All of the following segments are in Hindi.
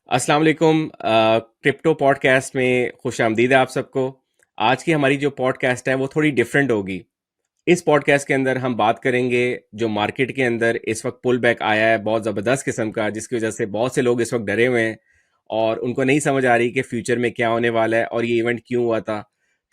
अस्सलाम वालेकुम। क्रिप्टो पॉडकास्ट में खुश आमदीद है आप सबको। आज की हमारी जो पॉडकास्ट है वो थोड़ी डिफरेंट होगी। इस पॉडकास्ट के अंदर हम बात करेंगे जो मार्केट के अंदर इस वक्त पुल बैक आया है बहुत ज़बरदस्त किस्म का, जिसकी वजह से बहुत से लोग इस वक्त डरे हुए हैं और उनको नहीं समझ आ रही कि फ्यूचर में क्या होने वाला है और ये इवेंट क्यों हुआ था।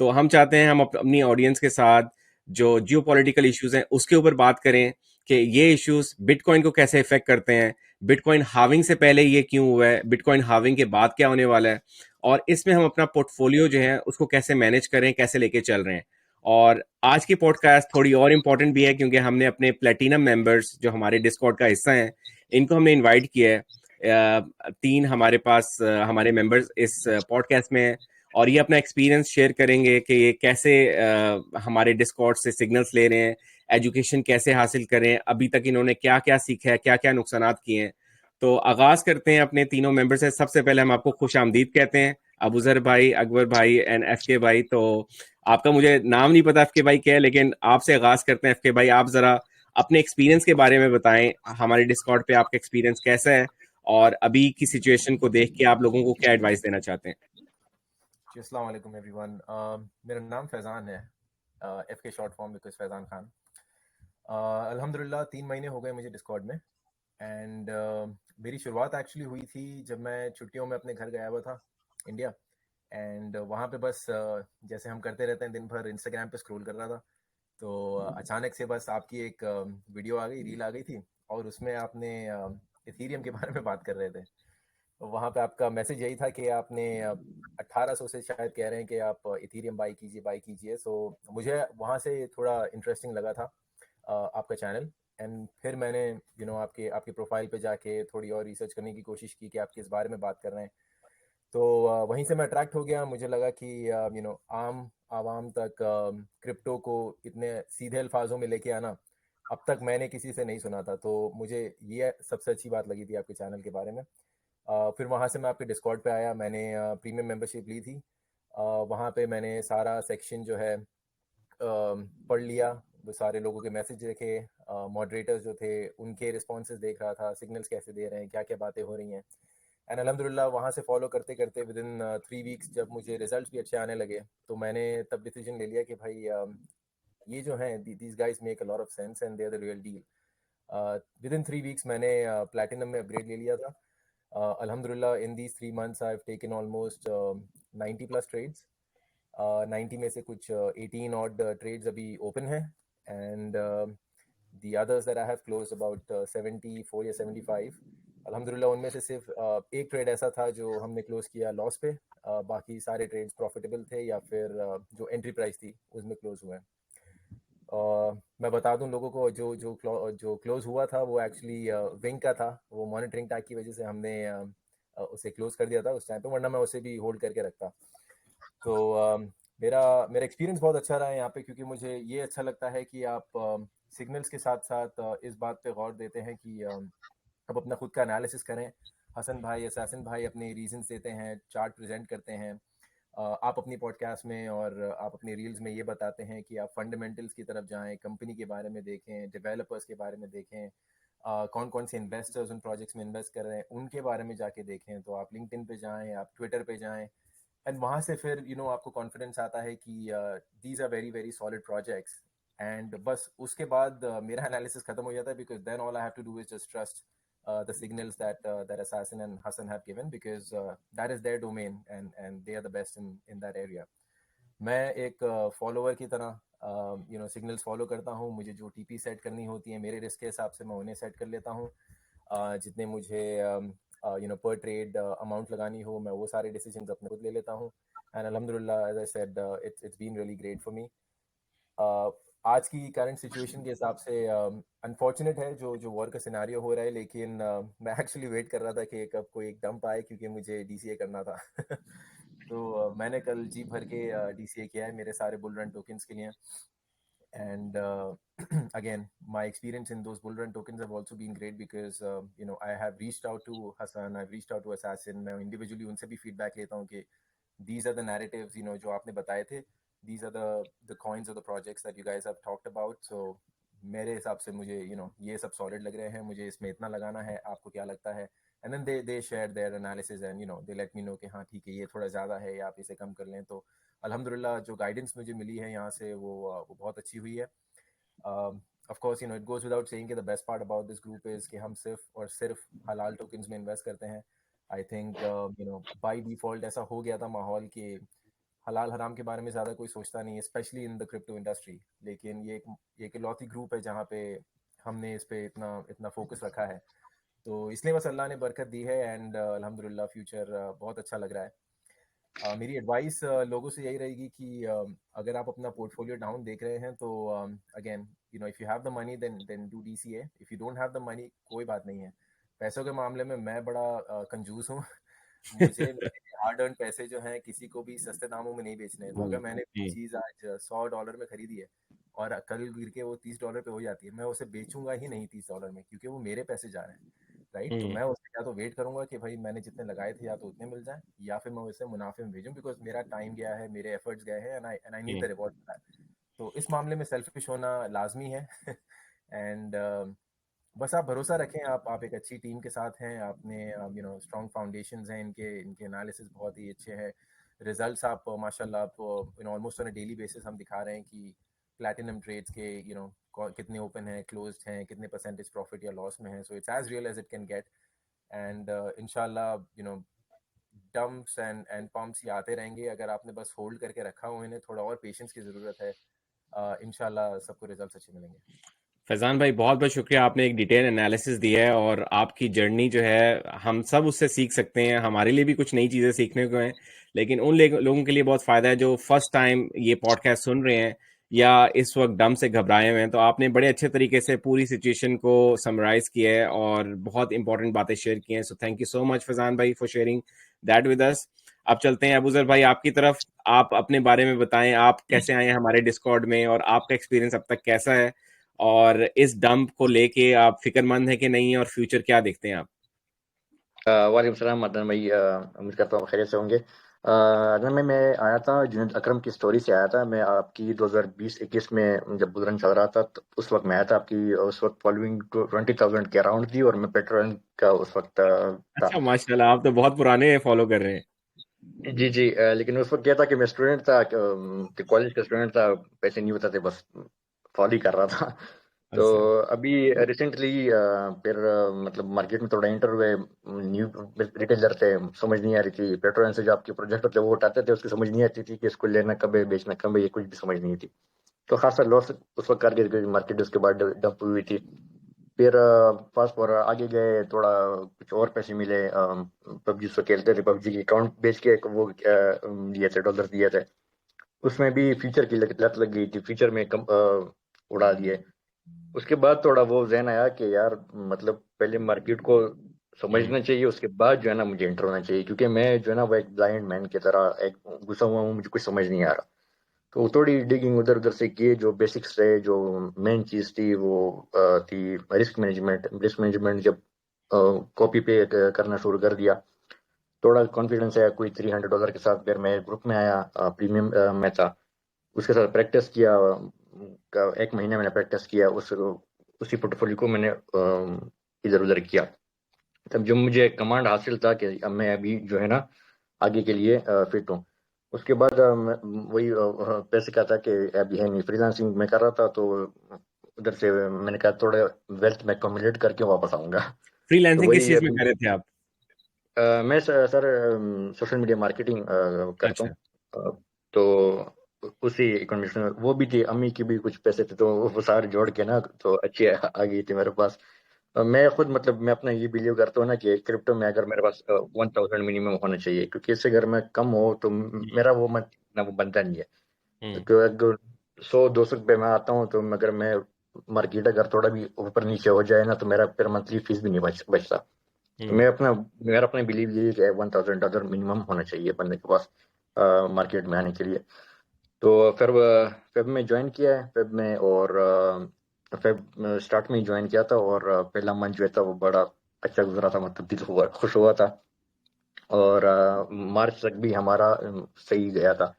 तो हम चाहते हैं हम अपनी ऑडियंस के साथ जो जियो पॉलिटिकल इशूज़ हैं उसके ऊपर बात करें कि ये इश्यूज बिटकॉइन को कैसे इफेक्ट करते हैं, बिटकॉइन हाविंग से पहले ये क्यों हुआ है, बिटकॉइन हाविंग के बाद क्या होने वाला है, और इसमें हम अपना पोर्टफोलियो जो है उसको कैसे मैनेज करें, कैसे लेके चल रहे हैं। और आज की पॉडकास्ट थोड़ी और इम्पोर्टेंट भी है क्योंकि हमने अपने प्लेटिनम मेंबर्स जो हमारे डिस्कॉर्ड का हिस्सा हैं इनको हमने इनवाइट किया है। तीन हमारे पास हमारे मेंबर्स इस पॉडकास्ट में हैं और ये अपना एक्सपीरियंस शेयर करेंगे कि ये कैसे हमारे डिस्कॉर्ड से सिग्नल्स ले रहे हैं, एजुकेशन कैसे हासिल करें, अभी तक इन्होंने क्या क्या सीखा है, क्या क्या नुकसान किए हैं। तो आगाज करते हैं अपने तीनों मेंबर से। सबसे पहले हम आपको खुश आमदीद कहते हैं, अबूजर भाई, अकबर भाई एंड एफ के भाई। तो आपका मुझे नाम नहीं पता एफ के भाई क्या है, लेकिन आपसे आगाज करते हैं। एफ के भाई, आप जरा अपने एक्सपीरियंस के बारे में बताएं, हमारे डिस्कॉर्ड पे आपका एक्सपीरियंस कैसा है और अभी की सिचुएशन को देख के आप लोगों को क्या एडवाइस देना चाहते हैं। जी, अस्सलाम वालेकुम एवरीवन। मेरा नाम फैज़ान है, एफ के short form because Faizan Khan. अल्हम्दुलिल्लाह 3 महीने हो गए मुझे डिस्कॉर्ड में। एंड मेरी शुरुआत एक्चुअली हुई थी जब मैं छुट्टियों में अपने घर गया हुआ था, इंडिया। एंड वहाँ पे बस जैसे हम करते रहते हैं दिन भर इंस्टाग्राम पे स्क्रॉल कर रहा था। तो अचानक से बस आपकी एक वीडियो आ गई, रील आ गई थी। और उसमें आपने इथीरियम के बारे में बात कर रहे थे। वहाँ पे आपका मैसेज यही था कि आपने 1800 से शायद कह रहे हैं कि आप इथीरियम बाई कीजिए। सो मुझे वहाँ से थोड़ा इंटरेस्टिंग लगा था आपका चैनल। एंड फिर मैंने आपके आपके प्रोफाइल पे जाके थोड़ी और रिसर्च करने की कोशिश की कि आप किस बारे में बात कर रहे हैं। तो वहीं से मैं अट्रैक्ट हो गया। मुझे लगा कि आम आवाम तक क्रिप्टो को इतने सीधे अल्फाजों में लेके आना अब तक मैंने किसी से नहीं सुना था। तो मुझे ये सबसे अच्छी बात लगी थी आपके चैनल के बारे में। फिर वहाँ से मैं आपके डिस्कॉर्ड पे आया। मैंने प्रीमियम मेंबरशिप ली थी। वहाँ पे मैंने सारा सेक्शन जो है पढ़ लिया। वो सारे लोगों के मैसेज देखे, मॉडरेटर्स जो थे उनके रिस्पॉन्सेज देख रहा था, सिग्नल्स कैसे दे रहे हैं, क्या क्या बातें हो रही हैं। एंड अलहमदिल्ला वहाँ से फॉलो करते करते विद इन 3 वीक्स जब मुझे रिजल्ट भी अच्छे आने लगे तो मैंने तब डिसीजन ले लिया कि भाई ये जो हैं these guys make a lot of sense and they are the real deal. Within 3 weeks मैंने प्लेटिनम में अपग्रेड ले लिया था। Alhamdulillah, in these 3 months, I've taken almost 90 plus trades. 90 में से कुछ 18 odd trades अभी open हैं। And the others that I have closed about 74 या 75। अल्हम्दुलिल्लाह उनमें से सिर्फ एक ट्रेड ऐसा था जो हमने क्लोज किया लॉस पे। बाकी सारे ट्रेड्स प्रॉफिटेबल थे या फिर जो एंट्री प्राइस थी उसमें क्लोज हुए हैं। मैं बता दूं लोगों को जो क्लोज हुआ था वो एक्चुअली विंग का था। वो मॉनिटरिंग टैग की वजह से हमने उसे क्लोज कर दिया था उस टाइम पे, वरना मैं उसे भी होल्ड करके रखता। तो मेरा मेरा एक्सपीरियंस बहुत अच्छा रहा है यहाँ पे, क्योंकि मुझे ये अच्छा लगता है कि आप सिग्नल्स के साथ साथ इस बात पे गौर देते हैं कि आप अपना खुद का एनालिसिस करें। हसन भाई, असैसिन भाई अपने रीजंस देते हैं, चार्ट प्रेजेंट करते हैं। आप अपनी पॉडकास्ट में और आप अपनी रील्स में ये बताते हैं कि आप फंडामेंटल्स की तरफ जाएं, कंपनी के बारे में देखें, डेवलपर्स के बारे में देखें, कौन कौन से इन्वेस्टर्स उन प्रोजेक्ट्स में इन्वेस्ट कर रहे हैं उनके बारे में जाके देखें। तो आप लिंक्डइन पे जाएं, आप ट्विटर पे जाएं। एंड वहाँ से फिर आपको कॉन्फिडेंस आता है कि these are very very solid projects. And बस उसके बाद मेरा एनालिसिस खत्म हो जाता है, because then all I have to do is just trust the signals that Assassin and Hassan have given, because that is their domain, and they are the best in that area. मैं एक फॉलोअर की तरह सिग्नल्स फॉलो करता हूँ। मुझे जो टीपी सेट करनी होती है मेरे रिस्क के हिसाब से मैं उन्हें सेट कर लेता हूँ। जितने मुझे पर ट्रेड अमाउंट लगानी हो मैं वो सारे डिसीजंस अपने खुद ले लेता हूँ। एंड अल्हम्दुलिल्लाह as I said it's been really great for me. आज की करंट सिचुएशन के हिसाब से अनफॉर्चुनेट है जो जो वॉर का सिनारियो हो रहा है, लेकिन मैं एक्चुअली वेट कर रहा था कि कब कोई एक डंप आए, क्योंकि मुझे डीसीए करना था। तो मैंने कल जी भर के डीसीए किया है मेरे सारे बुल रन टोकन्स के लिए। And again, my experience in those bull run tokens have also been great, because I have reached out to Hassan, I've reached out to Assassin। मैं individually उनसे भी feedback लेता हूँ कि these are the narratives जो आपने बताए थे, these are the coins of the projects that you guys have talked about। So मेरे हिसाब से मुझे ये सब सॉलिड लग रहे हैं, मुझे इसमें इतना लगाना है, आपको क्या लगता है। And then they share their analysis and they let me know कि हाँ ठीक है ये थोड़ा ज़्यादा है या आप इसे कम कर लें। तो अल्हम्दुलिल्लाह जो गाइडेंस मुझे मिली है यहाँ से वो बहुत अच्छी हुई है। Of course it goes without saying कि the best part about this group is कि हम सिर्फ और सिर्फ हलाल टोकन्स में इन्वेस्ट करते हैं। आई थिंक बाय डिफ़ॉल्ट ऐसा हो गया था माहौल कि हलाल हराम के बारे में ज़्यादा कोई सोचता नहीं है, specially in the crypto industry. लेकिन ये एक इकलौती ग्रुप है जहाँ पे हमने इस पे इतना इतना फोकस रखा है। तो इसलिए बस अल्लाह ने बरकत दी है एंड अल्हम्दुलिल्लाह फ्यूचर बहुत अच्छा लग रहा है। मेरी एडवाइस लोगों से यही रहेगी कि अगर आप अपना पोर्टफोलियो डाउन देख रहे हैं तो again if you have the money then do DCA. If you don't have the money कोई बात नहीं है। पैसों के मामले में मैं बड़ा कंजूस हूँ। मुझे मेरे हार्ड अर्न पैसे जो हैं किसी को भी सस्ते दामों में नहीं बेचने हैं। तो अगर मैंने कोई जी चीज़ आज $100 में खरीदी है और कल गिर के वो $30 पे हो जाती है, मैं उसे बेचूंगा ही नहीं $30 में, क्योंकि वो मेरे पैसे जा रहे हैं। राइट, तो हम्म मैं उससे या तो वेट करूंगा कि भाई मैंने जितने लगाए थे या तो उतने मिल जाए, या फिर मैं उसे मुनाफे में भेजूं, बिकॉज मेरा टाइम गया है, मेरे एफर्ट्स गए हैं and I need the G reward for that. तो इस मामले में सेल्फिश होना लाजमी है। एंड बस आप भरोसा रखें, आप एक अच्छी टीम के साथ हैं, आपने स्ट्रॉन्ग फाउंडेशंस हैं, इनके इनके एनालिसिस बहुत ही अच्छे हैं। रिजल्ट्स आप माशाल्लाह आप almost on a daily basis हम दिखा रहे हैं कि प्लैटिनम ट्रेड्स के कितने ओपन हैं, क्लोज्ड हैं, कितने परसेंटेज प्रॉफिट या लॉस में है। So it's as real as it can get. And इंशाल्लाह डंप्स एंड पंप्स ये आते रहेंगे। अगर आपने बस होल्ड करके रखा हुआ है, इन्हें थोड़ा और पेशेंस की ज़रूरत है। इंशाल्लाह सबको रिजल्ट्स अच्छे मिलेंगे। फैज़ान भाई, बहुत बहुत शुक्रिया, आपने एक डिटेल एनालिसिस दिया है और आपकी जर्नी जो है हम सब उससे सीख सकते हैं। हमारे लिए भी कुछ नई चीज़ें सीखने को हैं, लेकिन उन लोगों के लिए बहुत फ़ायदा है जो फर्स्ट टाइम ये पॉडकास्ट सुन रहे हैं या इस वक्त डम से घबराए हुए हैं। तो आपने बड़े अच्छे तरीके से पूरी सिचुएशन को समराइज किया है और बहुत इंपॉर्टेंट बातें शेयर की हैं। So thank you so much Faizan भाई for sharing that with us. अब चलते हैं अबूजर भाई आपकी तरफ। आप अपने बारे में बताएं, आप कैसे आए हैं हमारे डिस्कॉर्ड में और आपका एक्सपीरियंस अब तक कैसा है, और इस डंप को लेके आप फिक्रमंद है कि नहीं, और फ्यूचर क्या देखते हैं आप? वालेकुम सलाम मदन भाई, उम्मीद करता हूँ खैरियत से होंगे। अदन में मैं आया था जुनैद अकरम की स्टोरी से आया था। मैं आपकी 2020-21 में जब बुलरन चल रहा था तो उस वक्त मैं आया था आपकी। उस वक्त फॉलोइंग 20,000 के अराउंड थी और मैं पेट्रोल का उस वक्त था। अच्छा, माशाल्लाह, आप तो बहुत पुराने फॉलो कर रहे हैं। जी जी, लेकिन उस वक्त क्या था कि मैं स्टूडेंट था, कि कॉलेज का स्टूडेंट था, पैसे नहीं होता थे, बस फॉलो ही कर रहा था। तो अच्छा। अभी रिसेंटली फिर मतलब मार्केट में थोड़ा एंटर हुए। न्यू रिटेलर थे, समझ नहीं आ रही थी पेट्रोल से जो आपके प्रोजेक्ट होते हैं वो उठाते थे, उसकी समझ नहीं आती थी कि इसको लेना कब है बेचना कब है, ये कुछ भी समझ नहीं थी। तो खासा लॉस उस वक्त कर गई मार्केट, उसके बाद डंप हुई थी। फिर फास्ट फॉरवर्ड आगे गए, थोड़ा कुछ और पैसे मिले। पबजी से खेलते थे, पबजी के अकाउंट बेच के एक वो दिए थे, डॉलर दिए थे। उसमें भी फ्यूचर की लत लग गई थी, फ्यूचर में कम उड़ा दिए। उसके बाद थोड़ा वो जहन आया कि यार मतलब पहले मार्केट को हम्म। समझना चाहिए, उसके बाद जो है ना मुझे एंटर होना चाहिए, क्योंकि मैं जो है ना वो एक ब्लाइंड मैन की तरह एक घुसा हुआ हूँ, मुझे कुछ समझ नहीं आ रहा। तो थोड़ी डिगिंग उधर उधर से किए, जो बेसिक्स थे, जो मेन चीज थी वो थी रिस्क मैनेजमेंट। रिस्क मैनेजमेंट जब कॉपी पे करना शुरू कर दिया, थोड़ा कॉन्फिडेंस आया। कोई $300 के साथ फिर मैं ग्रुप में आया, प्रीमियम में था। उसके साथ प्रैक्टिस किया, एक महीने मैंने प्रैक्टिस किया, उसी पोर्टफोलियो को मैंने इधर उधर किया। तब जो मुझे कमांड हासिल था कि अब मैं अभी जो है ना आगे के लिए फिट हूँ। उसके बाद वही पैसे का था कि अभी है नहीं, फ्रीलांसिंग में कर रहा था। तो उधर से मैंने कहा थोड़ा वेल्थ में अकोमोडेट करके वापस आऊंगा। तो फ्रीलांसिंग किस वही चीज में अभी कर रहे थे आप? मैं सर सोशल मीडिया मार्केटिंग करता हूँ। अच्छा। तो उसी इकोनॉमिक्स में वो भी थी, अम्मी की भी कुछ पैसे थे, तो वो सारे जोड़ के ना तो अच्छी आ गई थी मेरे पास। मैं खुद मतलब मैं अपना ये बिलीव करता हूँ ना कि क्रिप्टो में अगर मेरे पास 1,000 मिनिमम होना चाहिए, क्योंकि इससे अगर मैं कम हो तो मेरा वो मत ना वो बनता नहीं है। हम्म। तो अगर 100-200 रुपये में आता हूँ तो अगर मैं मार्केट अगर थोड़ा भी ऊपर नीचे हो जाए ना तो मेरा फिर मंथली फीस भी नहीं बचता। तो हम्म। मैं अपना मेरा अपना बिलीव ये है कि $1,000 मिनिमम होना चाहिए बंदे के पास मार्केट में आने के लिए। तो फिर फेब में ज्वाइन किया है, फेब में। और फेब स्टार्ट में ही ज्वाइन किया था, और पहला मंथ जो था वो बड़ा अच्छा गुजरा था, मतलब दिल हुआ खुश हुआ था। और मार्च तक भी हमारा सही गया था।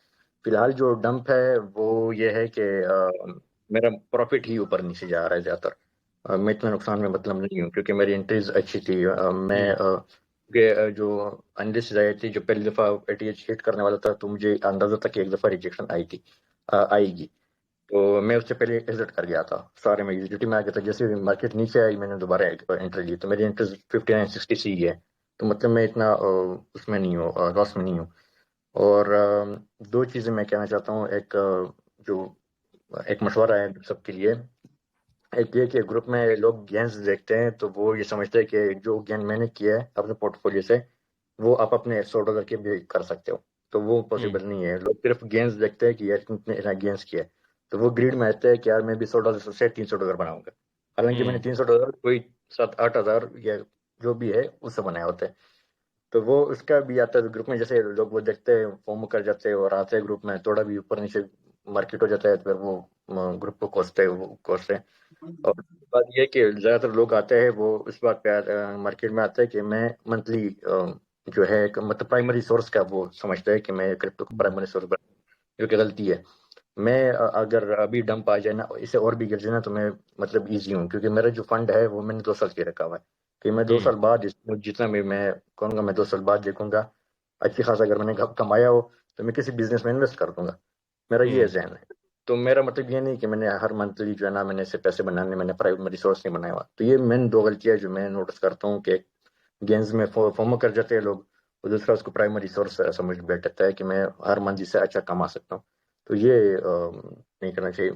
फिलहाल जो डंप है वो ये है कि मेरा प्रॉफिट ही ऊपर नीचे जा रहा है ज्यादातर। मैं इतना नुकसान में मतलब नहीं हूँ, क्योंकि मेरी एंट्रीज अच्छी थी। जो एनालिसिस आई थी, जो पहली दफ़ा एटीएच हिट करने वाला था, तो मुझे अंदाजा था कि एक दफ़ा रिजेक्शन आई थी, आएगी। तो मैं उससे पहले एग्जिट कर गया था, सारे में एग्जिट में आ गया था। जैसे मार्केट नीचे आई, मैंने दोबारा एंट्री ली, तो मेरी एंट्री 5960 सी है। तो मतलब मैं इतना उसमें नहीं हूँ, लॉस में नहीं हूँ। और दो चीज़ें मैं कहना चाहता हूँ। जो एक मशवरा है सबके लिए। एक ये कि ग्रुप में लोग गेंस देखते हैं, तो वो ये समझते हैं कि जो गेन मैंने किया है अपने पोर्टफोलियो से, वो आप अपने $100 के भी कर सकते हो। तो वो हम्म। पॉसिबल नहीं है। लोग सिर्फ गेंस देखते हैं कि यार तुमने गेंस किया है, तो वो ग्रीड में आते हैं कि यार मैं भी $100 से $300 बनाऊंगा। हालांकि मैंने हम्म। $300 कोई 7-8 हज़ार या जो भी है उससे बनाया होता है। तो वो उसका भी आता है ग्रुप में। जैसे लोग वो देखते हैं, फॉर्म कर जाते हैं और आते हैं ग्रुप में, थोड़ा भी ऊपर नीचे मार्केट हो जाता है, तो फिर वो ग्रुप को कोसते हैं। और बात ये है कि ज्यादातर लोग आते हैं वो इस बात पे मार्केट में आते हैं कि मैं मंथली जो है मतलब प्राइमरी सोर्स का वो समझते हैं कि मैं क्रिप्टो का प्राइमरी सोर्स बना, जो कि गलती है। मैं अगर अभी डंप आ जाए ना, इसे और भी गिर जाए ना, तो मैं मतलब इजी हूँ, क्योंकि मेरा जो फंड है वो मैंने 2 साल के रखा हुआ है। कि मैं दो हम्म। साल बाद जितना भी मैं कहूँगा, मैं 2 साल बाद देखूंगा अच्छी खासा अगर मैंने कमाया हो, तो मैं किसी बिजनेस में इन्वेस्ट कर दूंगा। मेरा ये हम्म। जहन है। तो मेरा मतलब ये नहीं कि मैंने हर मंथली जो है ना, मैंने इससे पैसे बनाने, मैंने प्राइवेट रिसोर्स नहीं बनाया हुआ। तो ये मैंने दो गलतियां जो मैं नोटिस करता हूँ कि गेम्स में फोमो कर जाते हैं लोग, और दूसरा उसको प्राइमरी सोर्स समझ बैठता है कि मैं हर मंथ इससे अच्छा कमा सकता हूँ। तो ये नहीं करना चाहिए।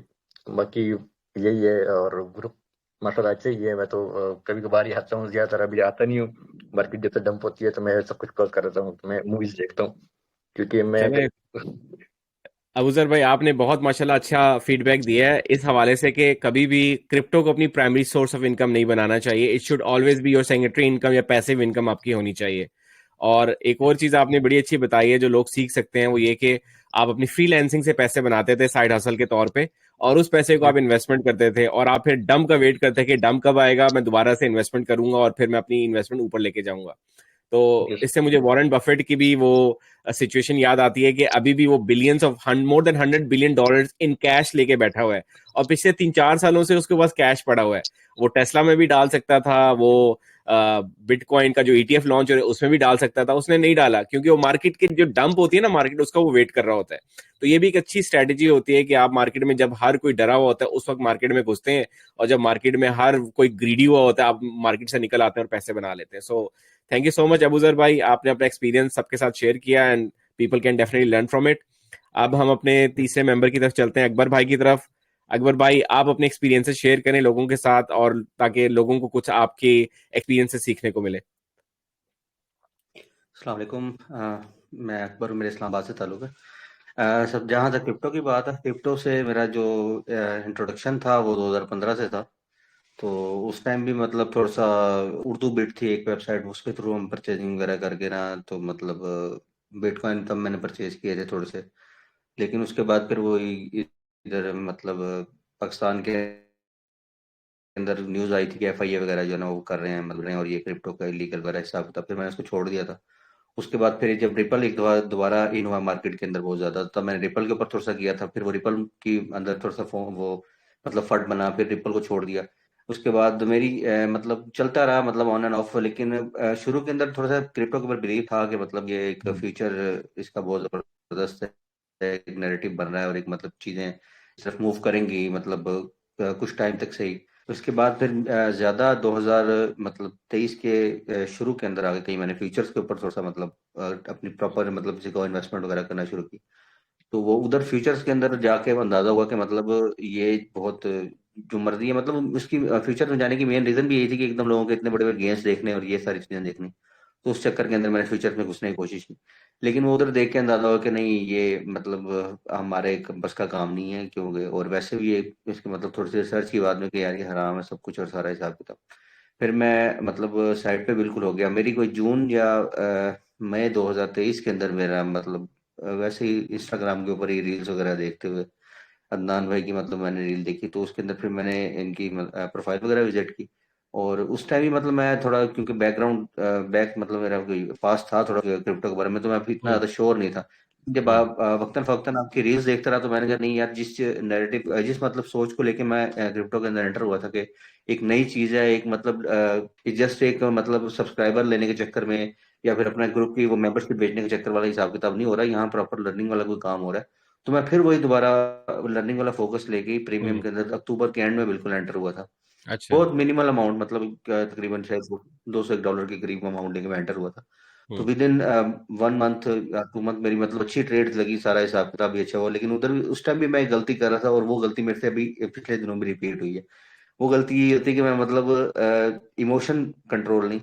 बाकी यही है। और ग्रुप मसला अच्छा ही है। मैं तो कभी कभार ही आता हूँ, ज्यादातर अभी आता नहीं हूँ। मार्केट जब डंप होती है तो मैं सब कुछ क्लोज कर देता हूँ, तो मैं मूवीज देखता हूँ, क्योंकि मैं चले अबूजर भाई, आपने बहुत माशाल्लाह अच्छा फीडबैक दिया है इस हवाले से कि कभी भी क्रिप्टो को अपनी प्राइमरी सोर्स ऑफ इनकम नहीं बनाना चाहिए। It should always be your secondary income या पैसिव इनकम आपकी होनी चाहिए। और एक और चीज आपने बड़ी अच्छी बताई है जो लोग सीख सकते हैं, वो ये कि आप अपनी फ्रीलैंसिंग से पैसे बनाते थे साइड हसल के तौर पे, और उस पैसे को आप इन्वेस्टमेंट करते थे, और आप फिर डंप का वेट करते थे कि डंप कब आएगा, मैं दोबारा से इन्वेस्टमेंट करूंगा और फिर मैं अपनी इन्वेस्टमेंट ऊपर लेके जाऊंगा। तो इससे मुझे वॉरेन बफेट की भी वो सिचुएशन याद आती है कि अभी भी वो billions of more than $100 billion in cash लेके बैठा हुआ है, और पिछले 3-4 सालों से उसके पास कैश पड़ा हुआ है। वो टेस्ला में भी डाल सकता था, वो बिटकॉइन का जो ईटीएफ लॉन्च हो रहा है उसमें भी डाल सकता था, उसने नहीं डाला क्योंकि वो मार्केट की जो डंप होती है ना, मार्केट उसका वो वेट कर रहा होता है। तो ये भी एक अच्छी स्ट्रेटेजी होती है कि आप मार्केट में जब हर कोई डरा हुआ होता है उस वक्त मार्केट में घुसते हैं, और जब मार्केट में हर कोई ग्रीडी हुआ होता है आप मार्केट से निकल आते हैं और पैसे बना लेते हैं। So thank you so much Abuzar भाई, आपने अपना एक्सपीरियंस सबके साथ शेयर किया and people can definitely learn from it. अब हम अपने तीसरे मेंबर की तरफ चलते हैं, अकबर भाई की तरफ। अकबर भाई, आप अपने एक्सपीरियंसेस शेयर करें लोगों के साथ, और ताकि लोगों को कुछ आपके एक्सपीरियंस से सीखने को मिले। अस्सलाम वालेकुम। मैं अकबर, मेरे इस्लामाबाद से ताल्लुक़ है। सब जहाँ तक क्रिप्टो की बात है, क्रिप्टो से मेरा जो इंट्रोडक्शन था वो 2015 से था। तो उस टाइम भी मतलब थोड़ा सा उर्दू बिट थी एक वेबसाइट, उसके थ्रू हम परचेजिंग वगैरह करके ना, तो मतलब बिटकॉइन तब मैंने परचेज किए थे थोड़े से। लेकिन उसके बाद फिर वो इधर मतलब पाकिस्तान के अंदर न्यूज़ आई थी कि एफआईए वगैरह जो है ना वो कर रहे हैं, मतलब रहे हैं, और ये क्रिप्टो का इलीगल वगैरह हिसाब किताब, फिर मैंने उसको छोड़ दिया था। उसके बाद फिर जब रिपल एक दोबारा इन हुआ मार्केट के अंदर बहुत ज़्यादा, तब मैंने रिपल के ऊपर थोड़ा सा किया था। फिर वो रिपल की अंदर थोड़ा सा वो मतलब फट बना, फिर रिपल को छोड़ दिया। उसके बाद मेरी मतलब चलता रहा, मतलब ऑन एंड ऑफ। लेकिन शुरू के अंदर थोड़ा सा क्रिप्टो के ऊपर बिलीव था कि मतलब ये एक फ्यूचर इसका बहुत ज़बरदस्त है, एक नैरेटिव बन रहा है, और एक मतलब चीज़ें सिर्फ मूव करेंगी, मतलब कुछ टाइम तक सही। उसके बाद फिर ज़्यादा 2000 मतलब 23 के शुरू के अंदर आगे कहीं मैंने फ्यूचर्स के ऊपर थोड़ा सा मतलब अपनी प्रॉपर मतलब किसी को इन्वेस्टमेंट वगैरह करना शुरू की। तो वो उधर फ्यूचर्स के अंदर जाके अंदाजा हुआ कि मतलब ये बहुत जो मर्जी है, मतलब उसकी फ्यूचर में जाने की मेन रीजन भी यही थी कि एकदम लोगों के इतने बड़े बड़े गेम्स देखने और ये सारी चीजें देखनी। तो उस चक्कर के अंदर मैंने फ्यूचर में घुसने की कोशिश की। लेकिन वो उधर देख के अंदाजा हुआ कि नहीं, ये मतलब हमारे बस का काम नहीं है, क्योंकि और वैसे भी ये इसके मतलब थोड़ी सी रिसर्च की बाद में कि यार ये हराम है सब कुछ और सारा हिसाब किताब। फिर मैं मतलब साइड पे बिल्कुल हो गया। मेरी कोई जून या मई 2023 के अंदर मेरा मतलब वैसे ही इंस्टाग्राम के ऊपर ही रील्स वगैरह देखते हुए अदनान भाई की मतलब मैंने रील देखी, तो उसके अंदर फिर मैंने इनकी प्रोफाइल वगैरह विजिट की। और उस टाइम ही मतलब मैं थोड़ा, क्योंकि बैकग्राउंड बैक मतलब मेरा कोई पास था थोड़ा क्रिप्टो के बारे में, तो मैं अभी इतना हम्म। ज़्यादा श्योर नहीं था। जब आप वक्तन फवक्तन आपकी रील्स देखता रहा तो मैंने कहा नहीं यार, जिस नैरेटिव जिस मतलब सोच को लेके मैं क्रिप्टो के अंदर एंटर हुआ था कि एक नई चीज है, एक मतलब जस्ट एक मतलब सब्सक्राइबर लेने के चक्कर में या फिर अपने ग्रुप की वो मेंबरशिप बेचने के चक्कर वाला हिसाब किताब नहीं हो रहा, यहाँ प्रॉपर लर्निंग वाला कोई काम हो रहा है। तो मैं फिर वही दोबारा लर्निंग वाला फोकस लेके प्रीमियम हम्म। के अंदर अक्टूबर के एंड में बिल्कुल एंटर हुआ था। अच्छा। बहुत मिनिमल अमाउंट, मतलब तकरीबन शायद $200 के करीब अमाउंट लेके मैं एंटर हुआ था। तो हम्म। विद इन 1 मंथ या 2 मंथ मेरी मतलब अच्छी ट्रेड लगी, सारा हिसाब किताब भी अच्छा हुआ। लेकिन उधर भी उस टाइम भी मैं एक गलती कर रहा था और वो गलती मेरे से अभी पिछले दिनों में रिपीट हुई है। वो गलती ये होती है कि मैं मतलब इमोशन कंट्रोल नहीं,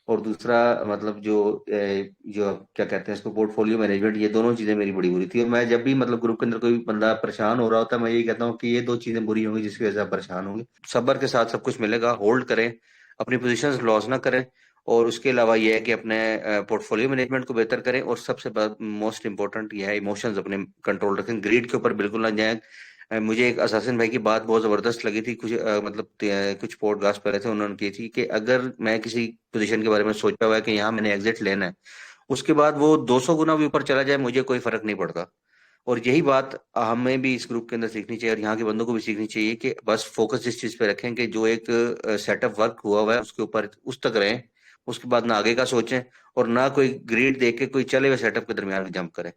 और दूसरा मतलब जो क्या कहते हैं इसको, पोर्टफोलियो मैनेजमेंट, ये दोनों चीजें मेरी बड़ी बुरी थी। और मैं जब भी मतलब ग्रुप के अंदर कोई बंदा परेशान हो रहा होता है, मैं यही कहता हूँ कि ये दो चीजें बुरी होंगी जिसकी वजह से आप परेशान होंगे। सब्र के साथ सब कुछ मिलेगा, होल्ड करें, अपनी पोजीशंस लॉस ना करें, और उसके अलावा ये है कि अपने पोर्टफोलियो मैनेजमेंट को बेहतर करें, और सबसे मोस्ट इंपॉर्टेंट ये है इमोशंस अपने कंट्रोल रखें, ग्रीड के ऊपर बिल्कुल ना जाएं। मुझे एक असासिन भाई की बात बहुत जबरदस्त लगी थी, कुछ मतलब कुछ पॉडकास्ट पहले थे उन्होंने की थी कि अगर मैं किसी पोजीशन के बारे में सोचा हुआ है कि यहाँ मैंने एग्जिट लेना है, उसके बाद वो 200 गुना भी ऊपर चला जाए मुझे कोई फर्क नहीं पड़ता। और यही बात हमें भी इस ग्रुप के अंदर सीखनी चाहिए और यहाँ के बंदों को भी सीखनी चाहिए कि बस फोकस इस चीज पे रखें कि जो एक सेटअप वर्क हुआ हुआ है उसके ऊपर उस तक रहें, उसके बाद ना आगे का सोचें, और ना कोई ग्रीड देख के कोई चले हुए सेटअप के दरमियान में जंप करें।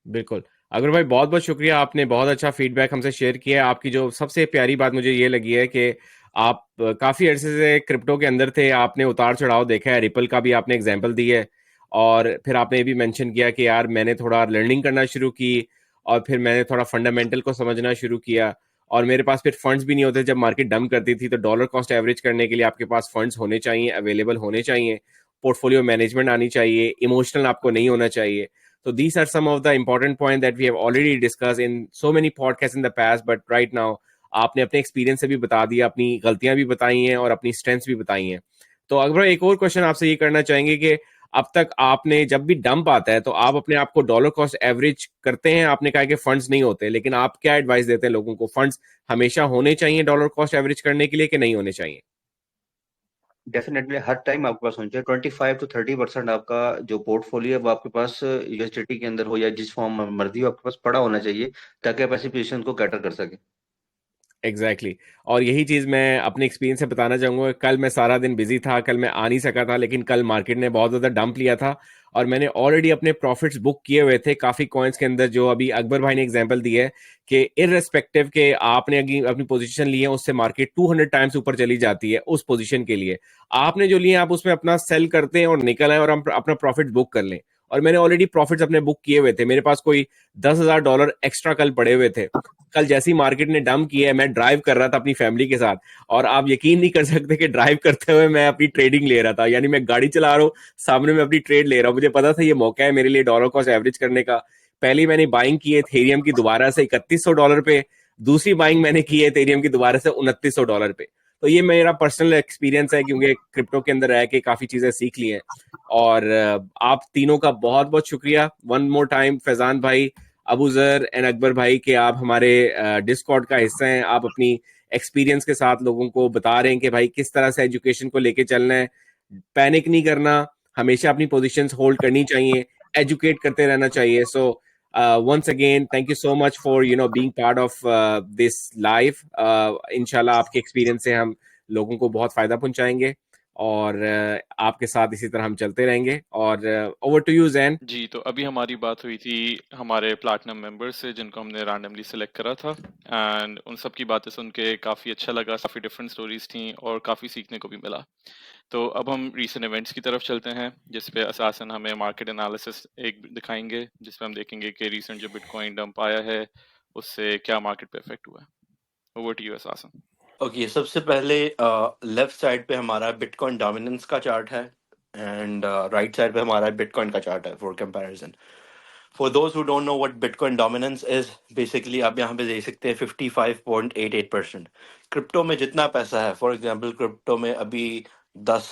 बिल्कुल। अगर भाई बहुत बहुत शुक्रिया, आपने बहुत अच्छा फीडबैक हमसे शेयर किया। आपकी जो सबसे प्यारी बात मुझे ये लगी है कि आप काफी अरसे से क्रिप्टो के अंदर थे, आपने उतार चढ़ाव देखा है, रिपल का भी आपने एग्जांपल दी है, और फिर आपने ये भी मेंशन किया कि यार मैंने थोड़ा लर्निंग करना शुरू की, और फिर मैंने थोड़ा फंडामेंटल को समझना शुरू किया, और मेरे पास फिर फंड्स भी नहीं होते जब मार्केट डंप करती थी, तो डॉलर कॉस्ट एवरेज करने के लिए आपके पास फंड्स होने चाहिए, अवेलेबल होने चाहिए, पोर्टफोलियो मैनेजमेंट आनी चाहिए, इमोशनल आपको नहीं होना चाहिए। So these are some of the important points that we have already discussed in so many podcasts in the past, but right now आपने अपने एक्सपीरियंस से भी बता दिया, अपनी गलतियां भी बताई हैं और अपनी स्ट्रेंथ्स भी बताई हैं। तो अगर एक और क्वेश्चन आपसे ये करना चाहेंगे कि अब तक आपने जब भी डंप आता है तो आप अपने आप को डॉलर कॉस्ट एवरेज करते हैं? आपने कहा कि फंड्स नहीं होते, लेकिन आप क्या एडवाइस देते हैं लोगों को? फंड्स हमेशा होने चाहिए डॉलर कॉस्ट एवरेज करने के लिए कि नहीं होने चाहिए? डेफिनेटली हर टाइम आपके पास होना चाहिए 25 to 30% आपका जो पोर्टफोलियो है वो आपके पास यूएसडीटी के अंदर हो या जिस फॉर्म में मर्जी हो आपके पास पड़ा होना चाहिए, ताकि आप ऐसी पोजिशन को कैटर कर सके। Exactly exactly. और यही चीज मैं अपने एक्सपीरियंस से बताना चाहूंगा। कल मैं सारा दिन बिजी था, कल मैं आ नहीं सका था, लेकिन कल मार्केट ने बहुत ज्यादा डंप लिया था और मैंने ऑलरेडी अपने प्रॉफिट्स बुक किए हुए थे काफी कॉइन्स के अंदर, जो अभी अकबर भाई ने एग्जांपल दी है कि इररेस्पेक्टिव के आपने अपनी पोजीशन ली है, उससे मार्केट 200 टाइम्स ऊपर चली जाती है, उस पोजीशन के लिए आपने जो लिए आप उसमें अपना सेल करते हैं और निकल आए और हम अपना प्रॉफिट बुक कर लें। और मैंने ऑलरेडी प्रॉफिट्स अपने बुक किए हुए थे, मेरे पास कोई $10,000 एक्स्ट्रा कल पड़े हुए थे। कल जैसी मार्केट ने डंप किया है, मैं ड्राइव कर रहा था अपनी फैमिली के साथ, और आप यकीन नहीं कर सकते कि ड्राइव करते हुए मैं अपनी ट्रेडिंग ले रहा था, यानी मैं गाड़ी चला रहा हूँ, सामने में अपनी ट्रेड ले रहा हूँ। मुझे पता था ये मौका है मेरे लिए डॉलर कॉस्ट एवरेज करने का। पहली मैंने बाइंग की है थेरियम की दोबारा से $3,100 पे, दूसरी बाइंग मैंने की है थेरियम की दोबारा से $2,900 पे। तो ये मेरा पर्सनल एक्सपीरियंस है, क्योंकि क्रिप्टो के अंदर रह के काफी चीजें सीख ली हैं। और आप तीनों का बहुत बहुत शुक्रिया वन मोर टाइम, फैजान भाई, अबू जर एंड अकबर भाई, के आप हमारे डिस्कॉर्ड का हिस्सा हैं। आप अपनी एक्सपीरियंस के साथ लोगों को बता रहे हैं कि भाई किस तरह से एजुकेशन को लेके चलना है, पैनिक नहीं करना, हमेशा अपनी पोजीशंस होल्ड करनी चाहिए, एजुकेट करते रहना चाहिए। सो once again thank you so much for being part of this live. इंशाल्लाह आपके एक्सपीरियंस से हम लोगों को बहुत फायदा पहुंचाएंगे, और आपके साथ इसी तरह हम चलते रहेंगे। और ओवर टू यू जैन। जी, तो अभी हमारी बात हुई थी हमारे प्लैटिनम मेंबर्स से जिनको हमने रैंडमली सेलेक्ट करा था, एंड उन सब की बातें सुन के काफ़ी अच्छा लगा, काफ़ी डिफरेंट स्टोरीज थी और काफ़ी सीखने को भी मिला। तो अब हम रीसेंट इवेंट्स की तरफ चलते हैं, जिस पे असासन हमें मार्केट एनालिसिस एक दिखाएंगे, जिस पे हम देखेंगे कि रीसेंट जो बिटकॉइन डंप आया है उससे क्या मार्केट पे इफेक्ट हुआ है। ओवर टू यू असासन। ओके, सबसे पहले लेफ्ट साइड पे हमारा बिटकॉइन डोमिनेंस का चार्ट है, एंड राइट साइड पे हमारा बिटकॉइन का चार्ट है for comparison. For those who don't know what bitcoin dominance is, basically आप यहाँ पे देख सकते हैं 55.88%। क्रिप्टो में जितना पैसा है, फॉर एग्जांपल क्रिप्टो में अभी 10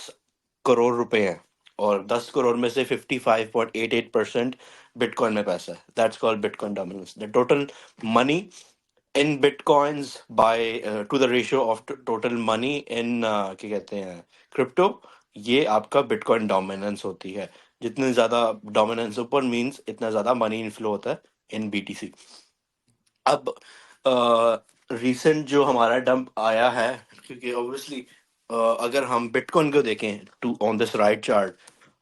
करोड़ रुपए हैं, और 10 करोड़ में से 55.88% बिटकॉइन में पैसा है। That's called bitcoin dominance. The total money in bitcoins by to the ratio of total money in क्या कहते हैं क्रिप्टो, ये आपका बिटकॉइन डोमिनेंस होती है। जितने ज्यादा डोमिनेंस ऊपर मींस इतना ज्यादा मनी इनफ्लो होता है इन बीटीसी। अब रिसेंट जो हमारा डंप आया है, क्योंकि ऑब्वियसली अगर हम बिटकॉइन को देखें to on this right chart,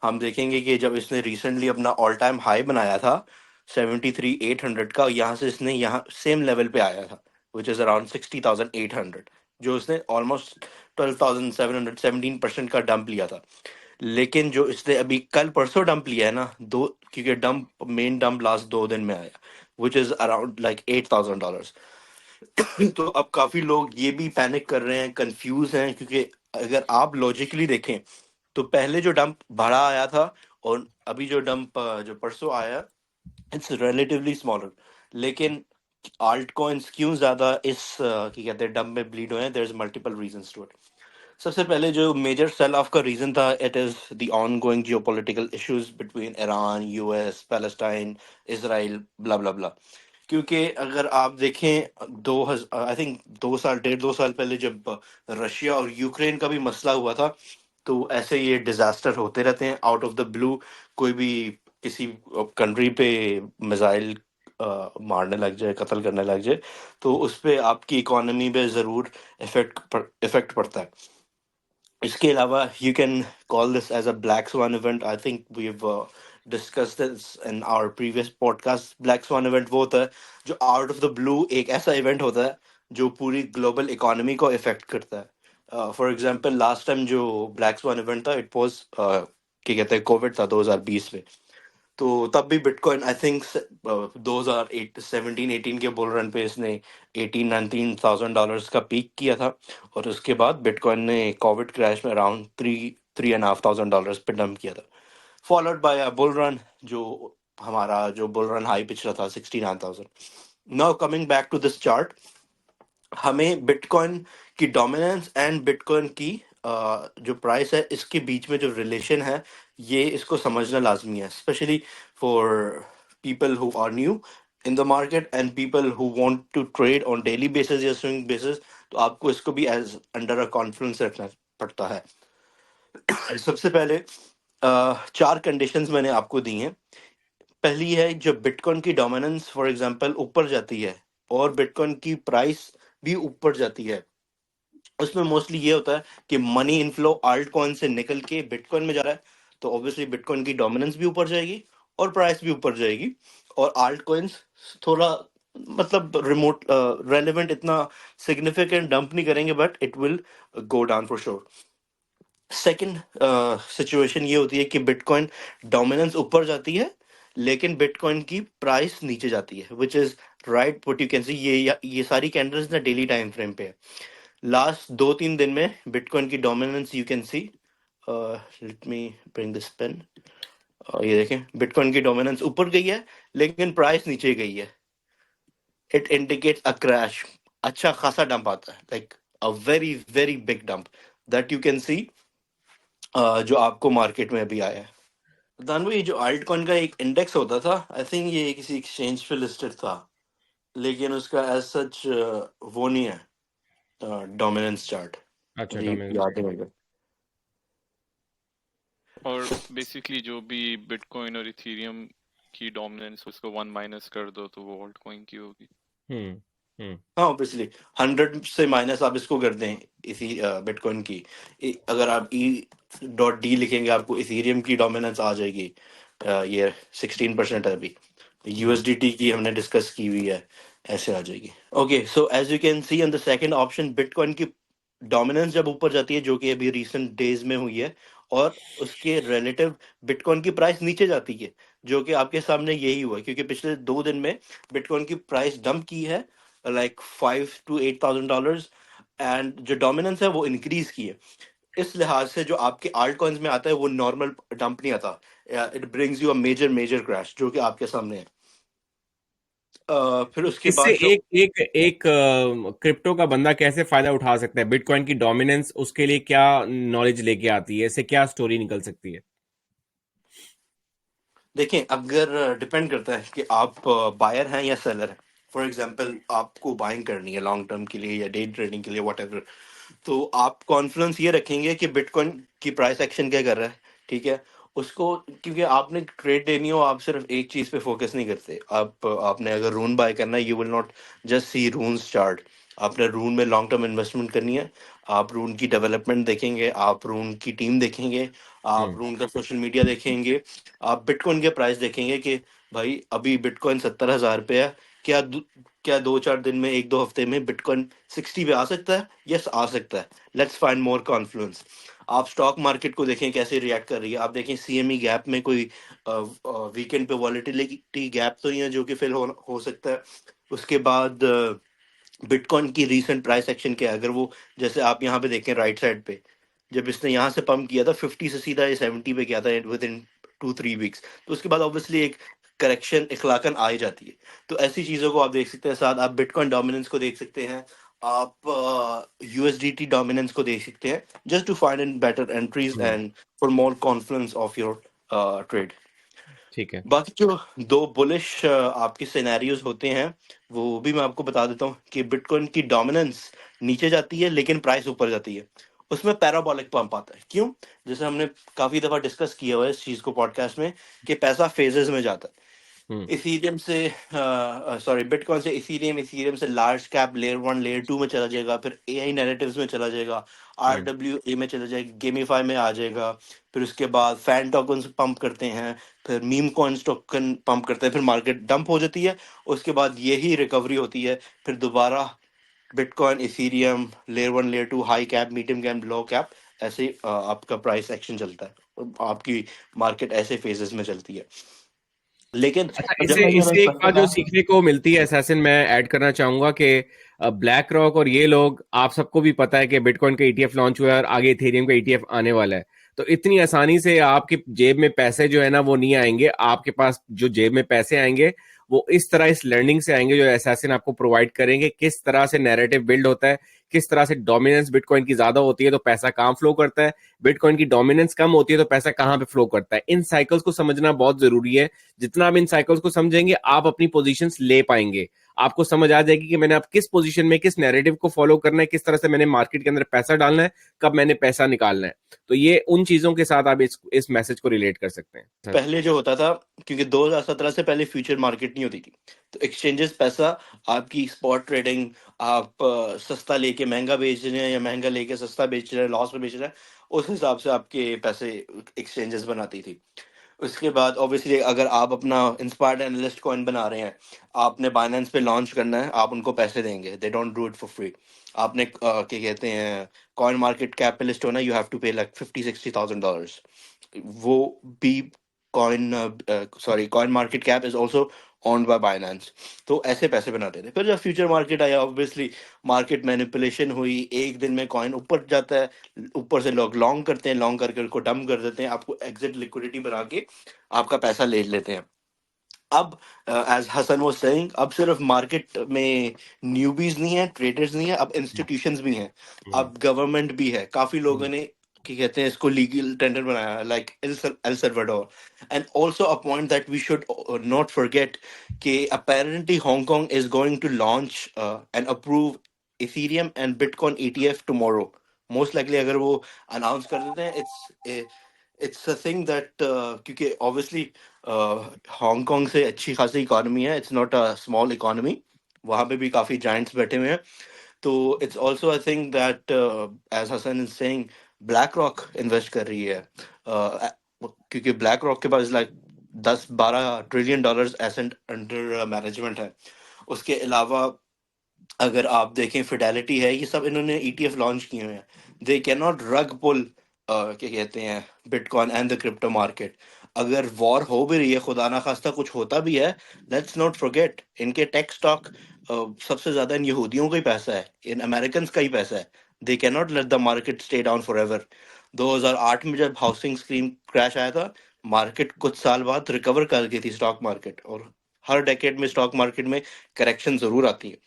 हम देखेंगे कि जब इसने रिसेंटली अपना ऑल टाइम हाई बनाया था 73,800 का, यहाँ से इसने यहाँ सेम लेवल पे आया था विच इज अराउंड 60,800, जो इसने ऑलमोस्ट 12,700 17% का डंप लिया था। लेकिन जो इसने अभी कल परसों डंप लिया है ना, दो, क्योंकि डंप मेन डंप लास्ट 2 दिन में आया विच इज अराउंड लाइक $8,000। तो अब काफी लोग ये भी पैनिक कर रहे हैं, कंफ्यूज हैं, क्योंकि अगर आप लॉजिकली देखें तो पहले जो डंप बड़ा आया था और अभी जो डंप जो परसों आया, इट्स रिलेटिवली स्मॉलर। लेकिन आल्ट कॉइन्स क्यों ज्यादा इस क्या कहते हैं डंप में ब्लीड हुए हैं, there is multiple reasons to इट। सबसे पहले जो मेजर सेल ऑफ का रीजन था, it is the ongoing geopolitical issues between Iran, US, Palestine, Israel, blah blah blah. क्योंकि अगर आप देखें दो आई थिंक 2 साल 1.5 2 साल पहले जब रशिया और यूक्रेन का भी मसला हुआ था, तो ऐसे ये डिजास्टर होते रहते हैं आउट ऑफ द ब्लू। कोई भी किसी कंट्री पे मिसाइल मारने लग जाए, कत्ल करने लग जाए, तो उस पे आपकी इकोनॉमी पे जरूर इफेक्ट पड़ता है। इसके अलावा you can call this as a black swan event. I think we have discuss this in our previous podcast. Black swan event वो होता है जो आउट ऑफ द ब्लू एक ऐसा इवेंट होता है जो पूरी ग्लोबल इकोनॉमी को इफेक्ट करता है। फॉर एग्जांपल लास्ट टाइम जो ब्लैक स्वान इवेंट था, इट वाज क्या कहते हैं कोविड था 2020 में। तो तब भी बिटकॉइन आई थिंक 2017-18 के बुल रन पे इसने 18-19 thousand डॉलर्स का पीक किया था, और उसके बाद बिटकॉइन ने कोविड क्रैश में अराउंड 3-3.5 thousand डॉलर्स पे डंप किया था, followed by a bull run जो हमारा जो बुल रन हाई पिछला था 69,000। Now coming back to this chart, हमें बिटकॉइन की डोमिनेंस एंड बिटकॉइन की जो प्राइस है इसके बीच में जो रिलेशन है, ये इसको समझना लाजमी है, specially for people who are new in the market and people who want to trade on daily basis या स्विंग बेसिस। तो आपको इसको भी एज अंडर अ कॉन्फ्रेंस रखना पड़ता है। सबसे पहले 4 कंडीशंस मैंने आपको दी हैं। पहली है, जब बिटकॉइन की डोमिनेंस फॉर एग्जांपल ऊपर जाती है और बिटकॉइन की प्राइस भी ऊपर जाती है, उसमें मोस्टली ये होता है कि मनी इनफ्लो आल्ट कॉइन से निकल के बिटकॉइन में जा रहा है, तो ऑब्वियसली बिटकॉइन की डोमिनेंस भी ऊपर जाएगी और प्राइस भी ऊपर जाएगी, और आल्ट कॉइन्स थोड़ा मतलब रिमोट रेलेवेंट इतना सिग्निफिकेंट डंप नहीं करेंगे, but it will go down for sure. Second situation ये होती है कि बिटकॉइन डोमिनेंस ऊपर जाती है लेकिन बिटकॉइन की प्राइस नीचे जाती है, which is right what you can सी। ये सारी कैंडल्स ना डेली टाइम फ्रेम पे है। लास्ट 2-3 दिन में बिटकॉइन की dominance you can see, let me bring this pen. ये देखें, बिटकॉइन की डोमिनेंस ऊपर गई है लेकिन प्राइस नीचे गई है। It indicates a crash. अच्छा खासा डंप आता है, like a very very big dump that you can सी, जो आपको मार्केट में अभी आया है। दानव, ये जो आल्ट कॉइन का एक इंडेक्स होता था, आई थिंक ये किसी एक्सचेंज पे लिस्टेड था, लेकिन उसका एज सच वो नहीं है डोमिनेंस चार्ट, अच्छा, मुझे डोमेन। याद नहीं है। और बेसिकली जो भी बिटकॉइन और इथेरियम की डोमिनेंस उसको 1 माइनस कर दो तो वो ऑल्ट कॉइन की होगी। हम्म। हम्म। हाँ ऑब्वियसली 100 से माइनस आप इसको कर दें इसी बिटकॉइन की, अगर आप E.D लिखेंगे आपको इथेरियम की डोमिनेंस आ जाएगी। ये 16% है अभी। यूएसडीटी की हमने डिस्कस की हुई है, ऐसे आ जाएगी। Okay, so as you can see on the second option, bitcoin की डोमिनेंस जब ऊपर जाती है, जो कि अभी रिसेंट डेज में हुई है, और उसके रिलेटिव बिटकॉइन की प्राइस नीचे जाती है, जो कि आपके सामने यही हुआ है, क्योंकि पिछले 2 दिन में बिटकॉइन की प्राइस डंप की है like 5 to 8 thousand dollars, and जो डोमिनेंस है वो इंक्रीज की है। इस लिहाज से जो आपके आल्ट कॉइन्स में आता है वो नॉर्मल डंप नहीं आता, it brings you a major major crash, जो कि आपके सामने है। फिर उसके इससे बाद जो एक एक एक क्रिप्टो का बंदा कैसे फायदा उठा सकता है? बिटकॉइन की डोमिनेंस उसके लिए क्या नॉलेज लेके आती है? इससे क्या स्टोरी निकल सकती है? देखें, अगर डिपेंड करता है कि आप बायर हैं या सेलर हैं। फॉर एग्जांपल आपको बाइंग करनी है लॉन्ग टर्म के लिए या डे ट्रेडिंग के लिए व्हाटएवर, तो आप कॉन्फिडेंस ये रखेंगे कि बिटकॉइन की प्राइस एक्शन क्या कर रहा है, ठीक है, उसको, क्योंकि आपने ट्रेड लेनी हो, आप सिर्फ एक चीज पे फोकस नहीं करते। आपने अगर रून बाय करना है, you will not just see रून्स chart. आपने रून में लॉन्ग टर्म इन्वेस्टमेंट करनी है। आप रून की डेवलपमेंट देखेंगे, आप रून की टीम देखेंगे, आप हम्म। रून का सोशल मीडिया देखेंगे, आप बिटकॉइन के प्राइस देखेंगे कि भाई अभी बिटकॉइन 70,000 पे है। क्या क्या 2-4 दिन में, 1-2 हफ्ते में बिटकॉइन 60 पे आ सकता है? यस, आ सकता है। Let's find more Confluence. आप स्टॉक मार्केट को देखें कैसे रिएक्ट कर रही है। आप देखें सीएमई गैप में कोई वीकेंड पे वॉलेटिलिटी गैप तो नहीं है जो कि फिल हो सकता है। उसके बाद बिटकॉइन की रीसेंट प्राइस एक्शन क्या है? अगर वो, जैसे आप यहाँ पे देखें राइट साइड पे, जब इसने यहाँ से पंप किया था 50 से सीधा ये 70 पे किया था विद इन 2-3 वीक्स, तो उसके बाद ऑब्वियसली एक करेक्शन इखलाकन आ ही जाती है। तो ऐसी चीजों को आप देख सकते हैं। साथ आप बिटकॉइन डोमिनेंस को देख सकते हैं, आप यूएसडीटी डोमिनेंस को देख सकते हैं, just to find in better entries hmm. And for more confidence of your trade. ठीक है। बाकी जो दो बुलिश आपके सिनेरियोज होते हैं, वो भी मैं आपको बता देता हूँ कि बिटकॉइन की डोमिनेंस नीचे जाती है लेकिन प्राइस ऊपर जाती है। उसमें पैराबोलिक पंप आता है। क्यों? जैसे हमने काफी दफा डिस्कस किया हुआ है इस चीज को पॉडकास्ट में, कि पैसा फेजेस में जाता है। हम्म। इथीरियम से, सॉरी, बिटकॉइन से इथीरियम, इथीरियम से लार्ज कैप लेयर 1 लेयर 2 में चला जाएगा, फिर एआई नैरेटिव्स में चला जाएगा, हम्म। आरडब्ल्यू में चला जाएगा, गेमीफाई में आ जाएगा, फिर उसके बाद फैन टोकन पंप करते हैं, फिर मीम कॉइन्स टोकन पंप करते हैं, फिर मार्केट डंप हो जाती है। उसके बाद यही रिकवरी होती है, फिर दोबारा bitcoin, Ethereum, layer 1 layer 2, high cap, medium cap, लो कैप, ऐसे आपका प्राइस एक्शन चलता है। आपकी मार्केट ऐसे फेजेस में चलती है। लेकिन अच्छा, जब इससे मैंने इससे एक पता बात जो था, सीखने को मिलती है असैसिन, मैं ऐड करना चाहूंगा कि ब्लैक रॉक और ये लोग, आप सबको भी पता है कि बिटकॉइन का ईटीएफ लॉन्च हुआ है और आगे इथेरियम का ईटीएफ आने वाला है। तो इतनी आसानी से आपकी जेब में पैसे जो है ना वो नहीं आएंगे। आपके पास जो जेब में पैसे आएंगे वो इस तरह इस लर्निंग से आएंगे जो असैसिन आपको प्रोवाइड करेंगे, किस तरह से नैरेटिव बिल्ड होता है, किस तरह से डोमिनेंस बिटकॉइन की ज्यादा होती है तो पैसा कहाँ फ्लो करता है, बिटकॉइन की डोमिनेंस कम होती है तो पैसा कहाँ पे फ्लो करता है। इन साइकिल्स को समझना बहुत जरूरी है। जितना आप इन साइकिल्स को समझेंगे आप अपनी पोजीशंस ले पाएंगे। आपको समझ आ जाएगी कि मैंने आप किस पोजीशन में किस नैरेटिव को फॉलो करना है, किस तरह से मैंने मार्केट के अंदर पैसा डालना है, कब मैंने पैसा निकालना है। तो ये उन चीजों के साथ आप इस मैसेज को रिलेट कर सकते हैं। पहले जो होता था, क्योंकि 2017 से पहले फ्यूचर मार्केट नहीं होती थी, तो एक्सचेंजेस पैसा, आपकी स्पॉट ट्रेडिंग, आप सस्ता लेके महंगा बेच रहे हैं या महंगा लेके सस्ता बेच रहे हैं, लॉस में बेच रहे हैं, उस हिसाब से आपके पैसे एक्सचेंजेस बनाती थी। उसके बाद ऑब्वियसली अगर आप अपना इंस्पायर्ड एनालिस्ट कॉइन बना रहे हैं, आपने बाइनेंस पे लॉन्च करना है, आप उनको पैसे देंगे, they don't do it for free. आपने क्या कहते हैं, कॉइन मार्केट कैपिटलिस्ट होना, यू हैव टू पे लाइक $50,000-$60,000। वो भी coin, sorry, coin market cap is also owned by Binance. तो ऐसे पैसे बनाते थे। फिर जब फ्यूचर मार्केट आया, ऑब्वियसली मार्केट मैनिपुलेशन हुई, एक दिन में कॉइन ऊपर जाता है, ऊपर से लोग लॉन्ग करते हैं, लॉन्ग करके उसको डंप कर देते हैं, आपको एग्जिट लिक्विडिटी बना के आपका पैसा ले लेते हैं। अब एज हसन वाज सेइंग, अब सिर्फ मार्केट में न्यूबीज नहीं है, ट्रेडर्स नहीं है, अब इंस्टीट्यूशंस भी हैं, हम्म। अब गवर्नमेंट भी है। काफी लोगों हम्म। ने, क्या कहते हैं, इसको लीगल टेंडर बनाया, like El Salvador. And also a point that we should not forget, कि apparently Hong Kong is going to launch and approve Ethereum and bitcoin ETF tomorrow. Most likely अगर वो अनाउंस कर देते हैं, इट्स अ थिंग दैट, क्योंकि ऑब्वियसली हांगकांग से अच्छी खासी इकोनॉमी है, it's not a small economy, वहाँ पे भी काफी जाइंट्स बैठे हुए हैं। तो it's also I think that, as Hasan is saying, BlackRock invest कर रही है, क्योंकि ब्लैक रॉक के पास like 10-12 trillion dollars asset under management है। उसके अलावा अगर आप देखें, फिडेलिटी है, ये सब इन्होंने ईटीएफ लॉन्च किए हुए हैं। दे कैन नॉट रग पुल, क्या कहते हैं, bitcoin and the crypto market. अगर वॉर हो भी रही है, खुदा ना खास्ता कुछ होता भी है, लेट्स नॉट फॉरगेट, इनके टेक स्टॉक सबसे ज्यादा इन यहूदियों का ही पैसा है, इन अमेरिकन का ही पैसा है। They can not let the market stay down for ever. 2008 में जब हाउसिंग स्क्रीम क्रैश आया था, मार्केट कुछ साल बाद रिकवर कर गई थी, स्टॉक मार्केट। और हर डेकेड में स्टॉक मार्केट में करेक्शन जरूर आती है।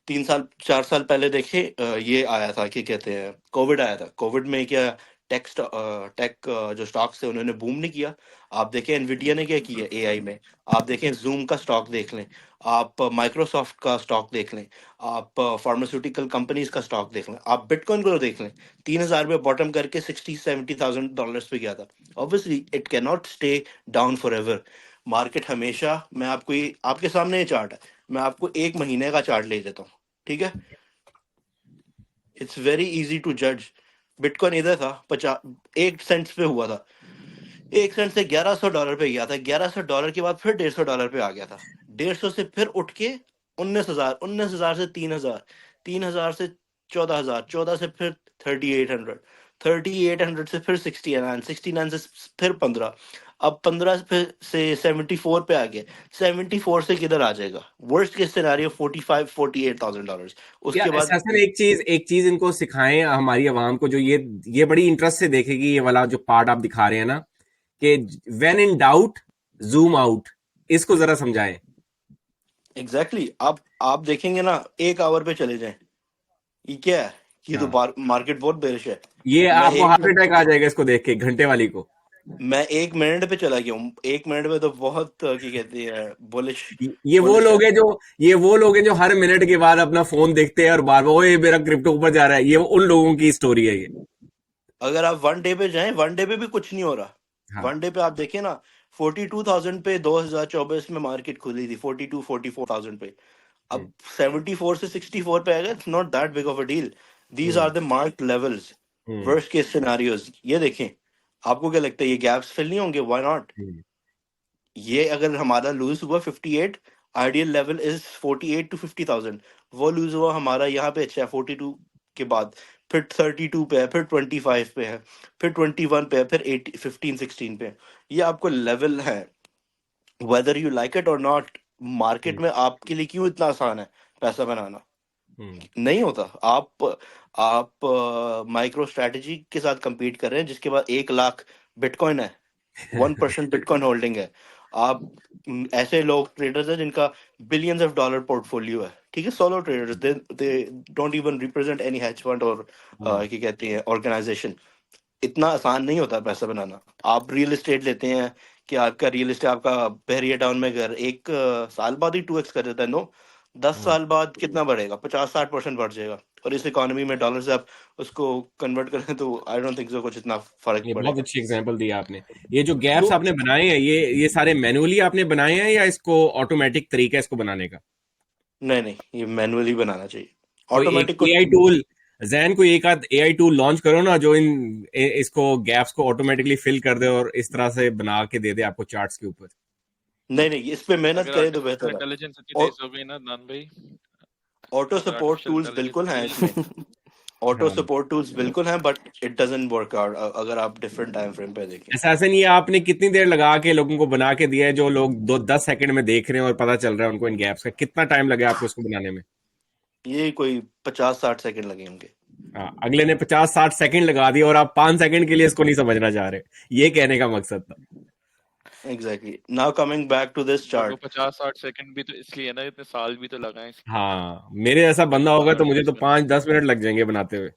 3 साल 4 साल पहले देखे, ये आया था, क्या कहते हैं, कोविड आया था। कोविड में क्या टेक जो स्टॉक्स थे उन्होंने बूम नहीं किया। आप देखें एनवीडिया ने क्या किया एआई में, आप देखें जूम का स्टॉक देख लें, आप माइक्रोसॉफ्ट का स्टॉक देख लें, आप फार्मास्यूटिकल कंपनीज का स्टॉक देख लें, आप बिटकॉइन को देख लें। 3,000 पे बॉटम करके $60,000-70,000 पे गया था। Obviously it can not stay down for ever. Market हमेशा, मैं आपको ये आपके सामने ये चार्ट है, मैं आपको 1 महीने का चार्ट ले देता हूँ, ठीक है? इट्स वेरी इजी टू जज। बिटकॉइन इधर था 1 सेंट पे हुआ था, 1 सेंट से $1,100 पे गया था, $1,100 के बाद फिर $150 पे आ गया था, 150 से फिर उठ के 19,000, 19,000 से 3,000, 3,000 से 14,000, 14 से फिर 3,800, 3,800 से फिर 69, 69 से फिर 15, अब 15 से 74 पे आ गया, 74 से किधर आ जाएगा? Worst case scenario $45,000-48,000। या उसके बाद एहसासन एक चीज इनको सिखाएं हमारी आवाम को, जो ये बड़ी इंटरेस्ट से देखेगी ये वाला जो पार्ट आप दिखा रहे हैं ना, कि when in doubt zoom out, इसको जरा समझाएं। एग्जैक्टली आप देखेंगे ना, 1 आवर पे चले जाएं, ये क्या है? ये तो हाँ, मार्केट बहुत बेरिश है। ये मैं आपको एक हार्ट अटैक आ जाएगा इसको देख के, घंटे वाली को। मैं 1 मिनट पे चला गया हूँ, 1 मिनट में तो बहुत क्या कहते हैं, बुलिश ये वो बुलिश है। लोग हैं जो ये वो लोग हैं जो हर मिनट के बाद अपना फोन देखते हैं और बार बार ओए मेरा क्रिप्टो ऊपर जा रहा है। ये उन लोगों की स्टोरी है ये। अगर आप 1 डे पे जाएं, 1 डे पे भी कुछ नहीं हो रहा। हाँ। 1 डे पे आप देखिए ना, 42,000 पे 2024 में मार्केट खुली थी, 44,000 पे। हम्म। अब 74 से 64 पे आएगा, it's not that big of a deal. These hmm. Are the marked levels, hmm. Worst case scenarios. ये देखें, आपको क्या लगता है ये गैप्स फिल नहीं होंगे? Why not? हम्म। ये अगर हमारा लूज हुआ 58, आइडियल लेवल इज 48 टू 50,000। वो लूज हुआ हमारा यहाँ पे, अच्छा 42 के बाद फिर 32 पे है, फिर 25 पे है, फिर 21 पे है, फिर 8 15 16 पे है। ये आपको लेवल है, वेदर यू लाइक इट और नॉट। मार्केट में आपके लिए क्यों इतना आसान है पैसा बनाना? हम्म। नहीं होता। आप माइक्रो स्ट्रेटजी के साथ compete कर रहे हैं जिसके बाद 1 लाख बिटकॉइन है, 1% बिटकॉइन होल्डिंग है। आप ऐसे लोग ट्रेडर्स हैं जिनका बिलियंस ऑफ डॉलर पोर्टफोलियो है, ठीक है? Solo traders, they don't even represent any hedge fund और हम्म। क्या कहते हैं ऑर्गेनाइजेशन। इतना आसान नहीं होता पैसा बनाना। आप रियल एस्टेट लेते हैं कि आपका रियल एस्टेट, आपका बहरिया टाउन में घर 1 साल बाद ही 2x कर देता है? नो, 10 साल बाद कितना बढ़ेगा? 50-60% बढ़ जाएगा। और इस इकोनॉमी में डॉलर से आप उसको कन्वर्ट करें तो आई डोंट थिंक सो कुछ इतना फर्क ये बहुत पड़ेगा। अच्छी एग्जांपल दी आपने। ये जो गैप्स तो आपने बनाए हैं, ये सारे मैनुअली आपने बनाए हैं या इसको ऑटोमेटिक तरीका है इसको बनाने का? नहीं नहीं, ये मैनुअली बनाना चाहिए, कोई एक ऑटोमेटिक कुछ एआई नहीं टूल, जैन कोई एक आध एआई टूल लॉन्च करो ना जो इसको गैप्स को ऑटोमेटिकली फिल कर दे और इस तरह से बना के दे दे आपको चार्ट्स के ऊपर। नहीं नहीं, इस पे मेहनत अगर करे तो आर्टिफिशियल बेहतर है। इंटेलिजेंस इतनी और तेज हो गई ना नान भाई, ऑटो अगर सपोर्ट आर्टिफिशियल टूल्स इंटेलिजेंस बिल्कुल हैं इतनी इसमें, ऑटो हाँ। सपोर्ट टूल्स बिल्कुल हैं, but it doesn't work out अगर आप डिफरेंट टाइम फ्रेम पे देखें। असैसन ये आपने कितनी देर लगा के लोगों को बना के दिया है, जो लोग 2-10 सेकंड में देख रहे हैं और पता चल रहा है उनको इन गैप्स का? कितना टाइम लगे आपको इसको बनाने में? ये कोई 50-60 सेकंड लगे होंगे। हाँ, अगले ने 50-60 सेकंड लगा दिया और आप 5 सेकंड के लिए इसको नहीं समझना चाह रहे। ये कहने का मकसद था। Exactly. Now coming back to this और वो चार्ट। 50-60 सेकंड भी तो इसलिए है ना, इतने साल भी तो लगाए हाँ, मेरे जैसा बंदा इतने होगा तो चार्ट मुझे बेस तो बनाने 5-10 मिनट लग जाएंगे बनाते हुए।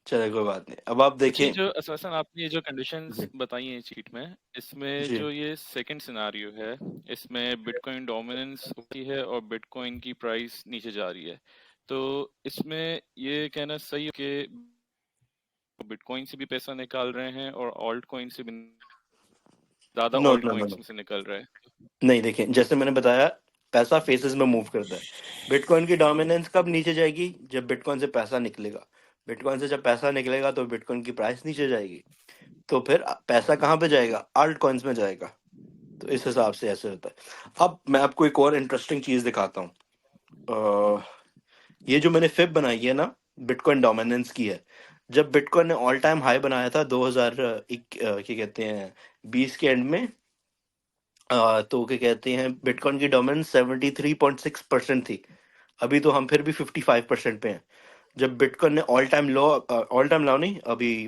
चले, कोई बात नहीं। अब आप अच्छा, ये देखें जो असलन आपने ये जो कंडीशंस जी बताई हैं चीट में, इसमें जी। जो ये सेकंड सिनारियो है, इसमें बिटकॉइन डोमिनेंस होती है और बिटकॉइन की प्राइस नीचे जा रही है, तो इसमें ये कहना सही है कि बिटकॉइन से भी पैसा निकाल रहे हैं और ऑल्ट कॉइन से भी ज्यादा no alt no no coins no, में से निकल रहा है? नहीं देखें, जैसे मैंने बताया, पैसा फेसेस में मूव करता है। बिटकॉइन की डोमिनेंस कब नीचे जाएगी? जब बिटकॉइन से पैसा निकलेगा। बिटकॉइन से जब पैसा निकलेगा तो बिटकॉइन की प्राइस नीचे जाएगी। तो फिर पैसा कहाँ पे जाएगा? अल्ट कॉइन्स में जाएगा। तो इस हिसाब से ऐसे होता है। अब मैं आपको एक और इंटरेस्टिंग चीज दिखाता हूँ। ये जो मैंने फिब बनाई है ना, बिटकॉइन डोमिनेंस की है। जब बिटकॉइन ने ऑल टाइम हाई बनाया था 2000 क्या कहते हैं 20 के एंड में, तो क्या कहते हैं बिटकॉइन की डोमिनेंस 73.6% थी। अभी तो हम फिर भी 55% पे हैं। जब बिटकॉइन ने ऑल टाइम लो नहीं, अभी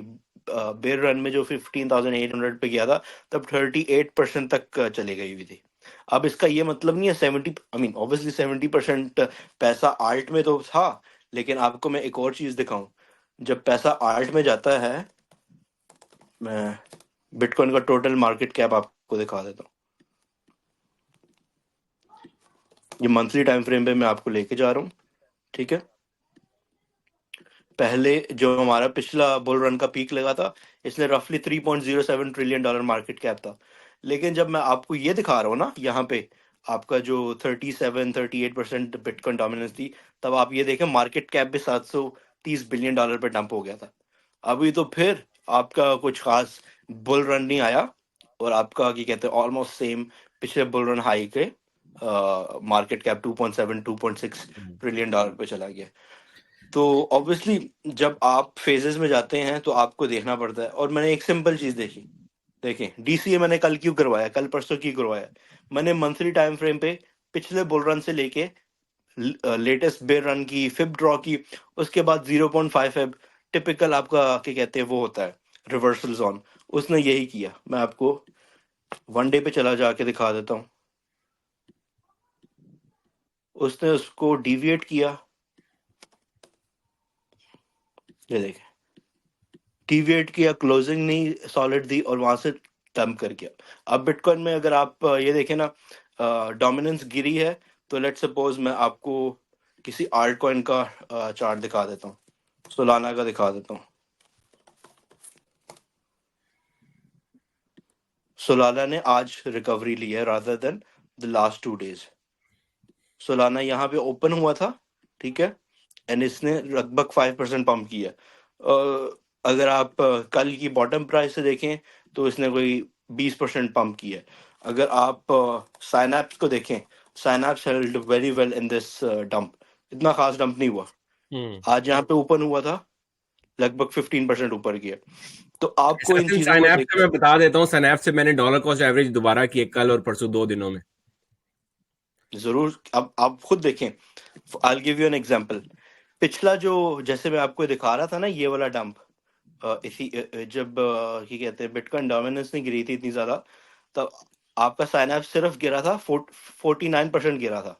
बेयर रन में जो 15,800 पे गया था, तब 38% तक चली गई हुई थी। अब इसका ये मतलब नहीं है 70, आई मीन ऑब्वियसली 70% पैसा आल्ट में तो था, लेकिन आपको मैं एक और चीज दिखाऊं। जब पैसा आल्ट में जाता है, मैं बिटकॉइन का टोटल मार्केट कैप आपको दिखा देता हूँ। ये मंथली टाइम फ्रेम पे मैं आपको लेके जा रहा हूँ, ठीक है। पहले जो हमारा पिछला बुल रन का पीक लगा था, इसने रफली $3.07 ट्रिलियन मार्केट कैप था। लेकिन जब मैं आपको ये दिखा रहा हूँ ना, यहाँ पे आपका जो 37-38% बिटकॉइन डोमिनेंस थी, तब आप ये देखें मार्केट कैप भी $730 बिलियन पे डंप हो गया था। अभी तो फिर आपका कुछ खास बुल रन नहीं आया, और आपका क्या कहते हैं ऑलमोस्ट सेम पिछले बुल रन हाई के मार्केट कैप 2.6 ट्रिलियन डॉलर पे चला गया। तो ऑब्वियसली जब आप फेजेस में जाते हैं तो आपको देखना पड़ता है। और मैंने एक सिंपल चीज देखी, देखें डीसीए मैंने कल क्यों करवाया, कल परसों क्यों करवाया। मैंने मंथली टाइम फ्रेम पे पिछले बुल रन से लेके लेटेस्ट बेयर रन की, फिब ड्रॉ की, उसके बाद 0.5 फिब, टिपिकल आपका क्या कहते हैं वो होता है रिवर्सल जोन, उसने यही किया। मैं आपको वन डे पे चला जाके दिखा देता हूँ। उसने उसको डिविएट किया, ये देखें डिविएट किया, क्लोजिंग नहीं सॉलिड दी, और वहां से डंप कर गया। अब बिटकॉइन में अगर आप ये देखें ना, डोमिनेंस गिरी है, तो लेट्स सपोज मैं आपको किसी आल्ट कॉइन का चार्ट दिखा देता हूँ, सोलाना का दिखा देता हूँ। सोलाना ने आज रिकवरी ली है rather than the last 2 days. Solana यहाँ पे ओपन हुआ था, ठीक है, एंड इसने लगभग 5% पंप किया। अगर आप कल की बॉटम प्राइस से देखें तो इसने कोई 20% पंप किया है। अगर आप साइनैप्स को देखें, synapse held very well in this dump, इतना खास डंप नहीं हुआ। आज यहाँ पे ओपन हुआ था, लगभग 15% ऊपर गया। तो आपको इन चीजों को साइनैप्स देख, से मैं बता देता हूँ, साइनैप्स से मैंने डॉलर कॉस्ट एवरेज दोबारा की है कल और परसों 2 दिनों में। जरूर अब आप खुद देखें। I give you an example. पिछला जो, जैसे मैं आपको दिखा रहा था ना, ये वाला डंप, इसी जब क्या कहते हैं बिटकॉइन डोमिनेंस नहीं गिरी थी इतनी ज्यादा, तब आपका साइनैप्स सिर्फ गिरा था 49% गिरा था,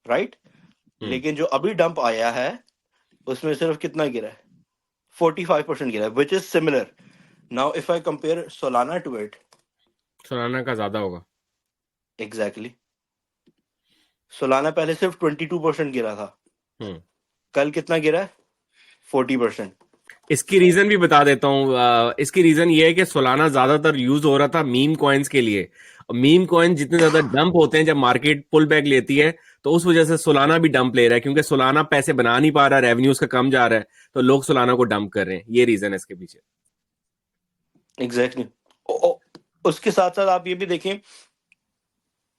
राइट। लेकिन जो अभी डंप आया है उसमें सिर्फ कितना गिरा है, 45% गिरा है, which is similar. Now if I compare Solana to it, Solana का ज्यादा होगा। एग्जैक्टली सोलाना पहले सिर्फ 22% गिरा था, हम्म कल कितना गिरा है, 40%। इसकी रीजन भी बता देता हूँ। इसकी रीजन ये है कि सोलाना ज्यादातर यूज हो रहा था मीम कॉइन्स के लिए। मीम कॉइन जितने ज्यादा डंप होते हैं जब मार्केट पुल बैक लेती है, तो उस वजह से सोलाना भी डंप ले रहा है, क्योंकि सोलाना पैसे बना नहीं पा रहा, रेवेन्यू उसका कम जा रहा है, तो लोग सोलाना को डंप कर रहे हैं। ये रीजन है इसके पीछे। एग्जैक्टली उसके साथ साथ आप ये भी देखें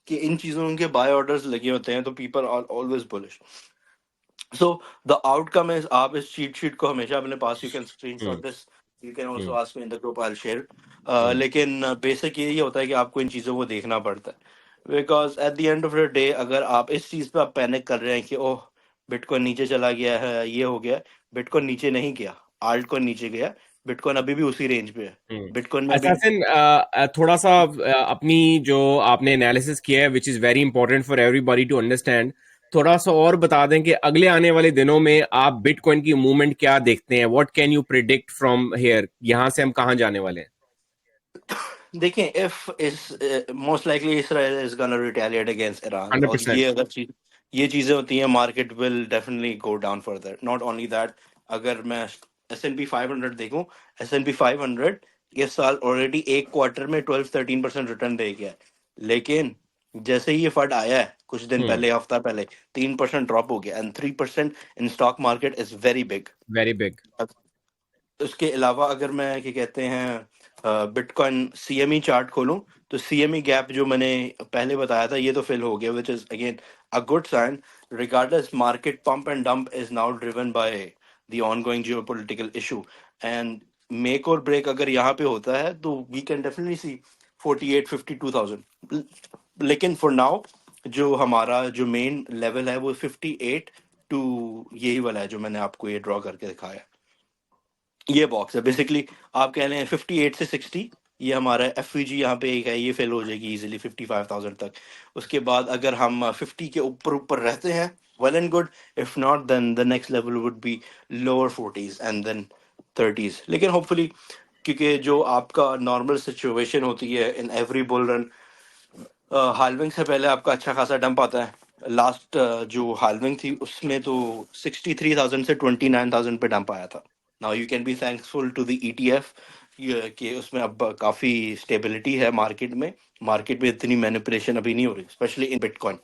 कि इन चीजों के बाय ऑर्डर्स लगे होते हैं, तो people are always bullish. So the outcome is, आप इस चीट शीट को हमेशा अपने पास, you can screenshot hmm this, you can also hmm ask me in the group, I will share. Hmm लेकिन बेसिक यही होता है कि आपको इन चीजों को देखना पड़ता है, because at the end of the day अगर आप इस चीज पे आप पैनिक कर रहे हैं कि ओह बिटकॉइन नीचे चला गया है, ये हो गया, बिटकॉइन नीचे नहीं गया, आल्ट कॉइन नीचे गया, बिटकॉइन अभी भी उसी रेंज पे है। बिटकॉइन में अभी असासिन, थोड़ा सा अपनी जो आपने एनालिसिस किया है, which is very important for everybody to understand, थोड़ा सा और बता दें कि अगले आने वाले दिनों में आप बिटकॉइन की मूवमेंट क्या देखते हैं। What can you predict from here, यहां से हम कहां जाने वाले हैं? देखें, इफ इस most likely Israel is gonna retaliate against Iran, और 100%। ये अगर चीज, ये चीजें होती हैं, market will definitely go down further. Not only that, अगर मैं S&P 500 देखूं, S&P 500 इस साल ऑलरेडी एक क्वार्टर में 12-13% रिटर्न दे गया है। लेकिन जैसे ही ये फंड आया है कुछ दिन हम्म पहले, हफ्ता पहले, 3% ड्रॉप हो गया, and 3% in stock market is very big. Very big. उसके अलावा अगर मैं क्या कहते हैं बिटकॉइन सीएमई चार्ट खोलूं, तो सीएमई गैप जो मैंने पहले बताया था ये तो फिल हो गया, which is again a good sign. Regardless, market pump and dump is now driven by the ongoing geopolitical issue, and make और ब्रेक अगर यहाँ पे होता है तो वी कैन डेफिनेटली सी 48-52,000। लेकिन फॉर नाउ जो हमारा जो मेन लेवल है वो 58 टू, यही वाला है जो मैंने आपको ये ड्रॉ करके दिखाया। ये बॉक्स है बेसिकली, आप कह रहे हैं 58 से 60, ये हमारा एफवीजी यहाँ पे एक है, ये फेल हो जाएगी इजीली 55,000 तक। उसके बाद अगर हम 50 के ऊपर ऊपर रहते हैं, well and good, if not then the next level would be lower 40s, and then 30s, लेकिन होपफुली क्योंकि जो आपका नॉर्मल सिचुएशन होती है in every bull run, halving से पहले आपका अच्छा खासा डंप आता है। लास्ट जो हाल्विंग थी उसमें तो 63,000 से 29,000 पे डंप आया था। Now you can be thankful to the ETF कि उसमें अब काफी स्टेबिलिटी है मार्केट में। मार्केट में इतनी मैनिपुलेशन अभी नहीं हो रही, specially in bitcoin.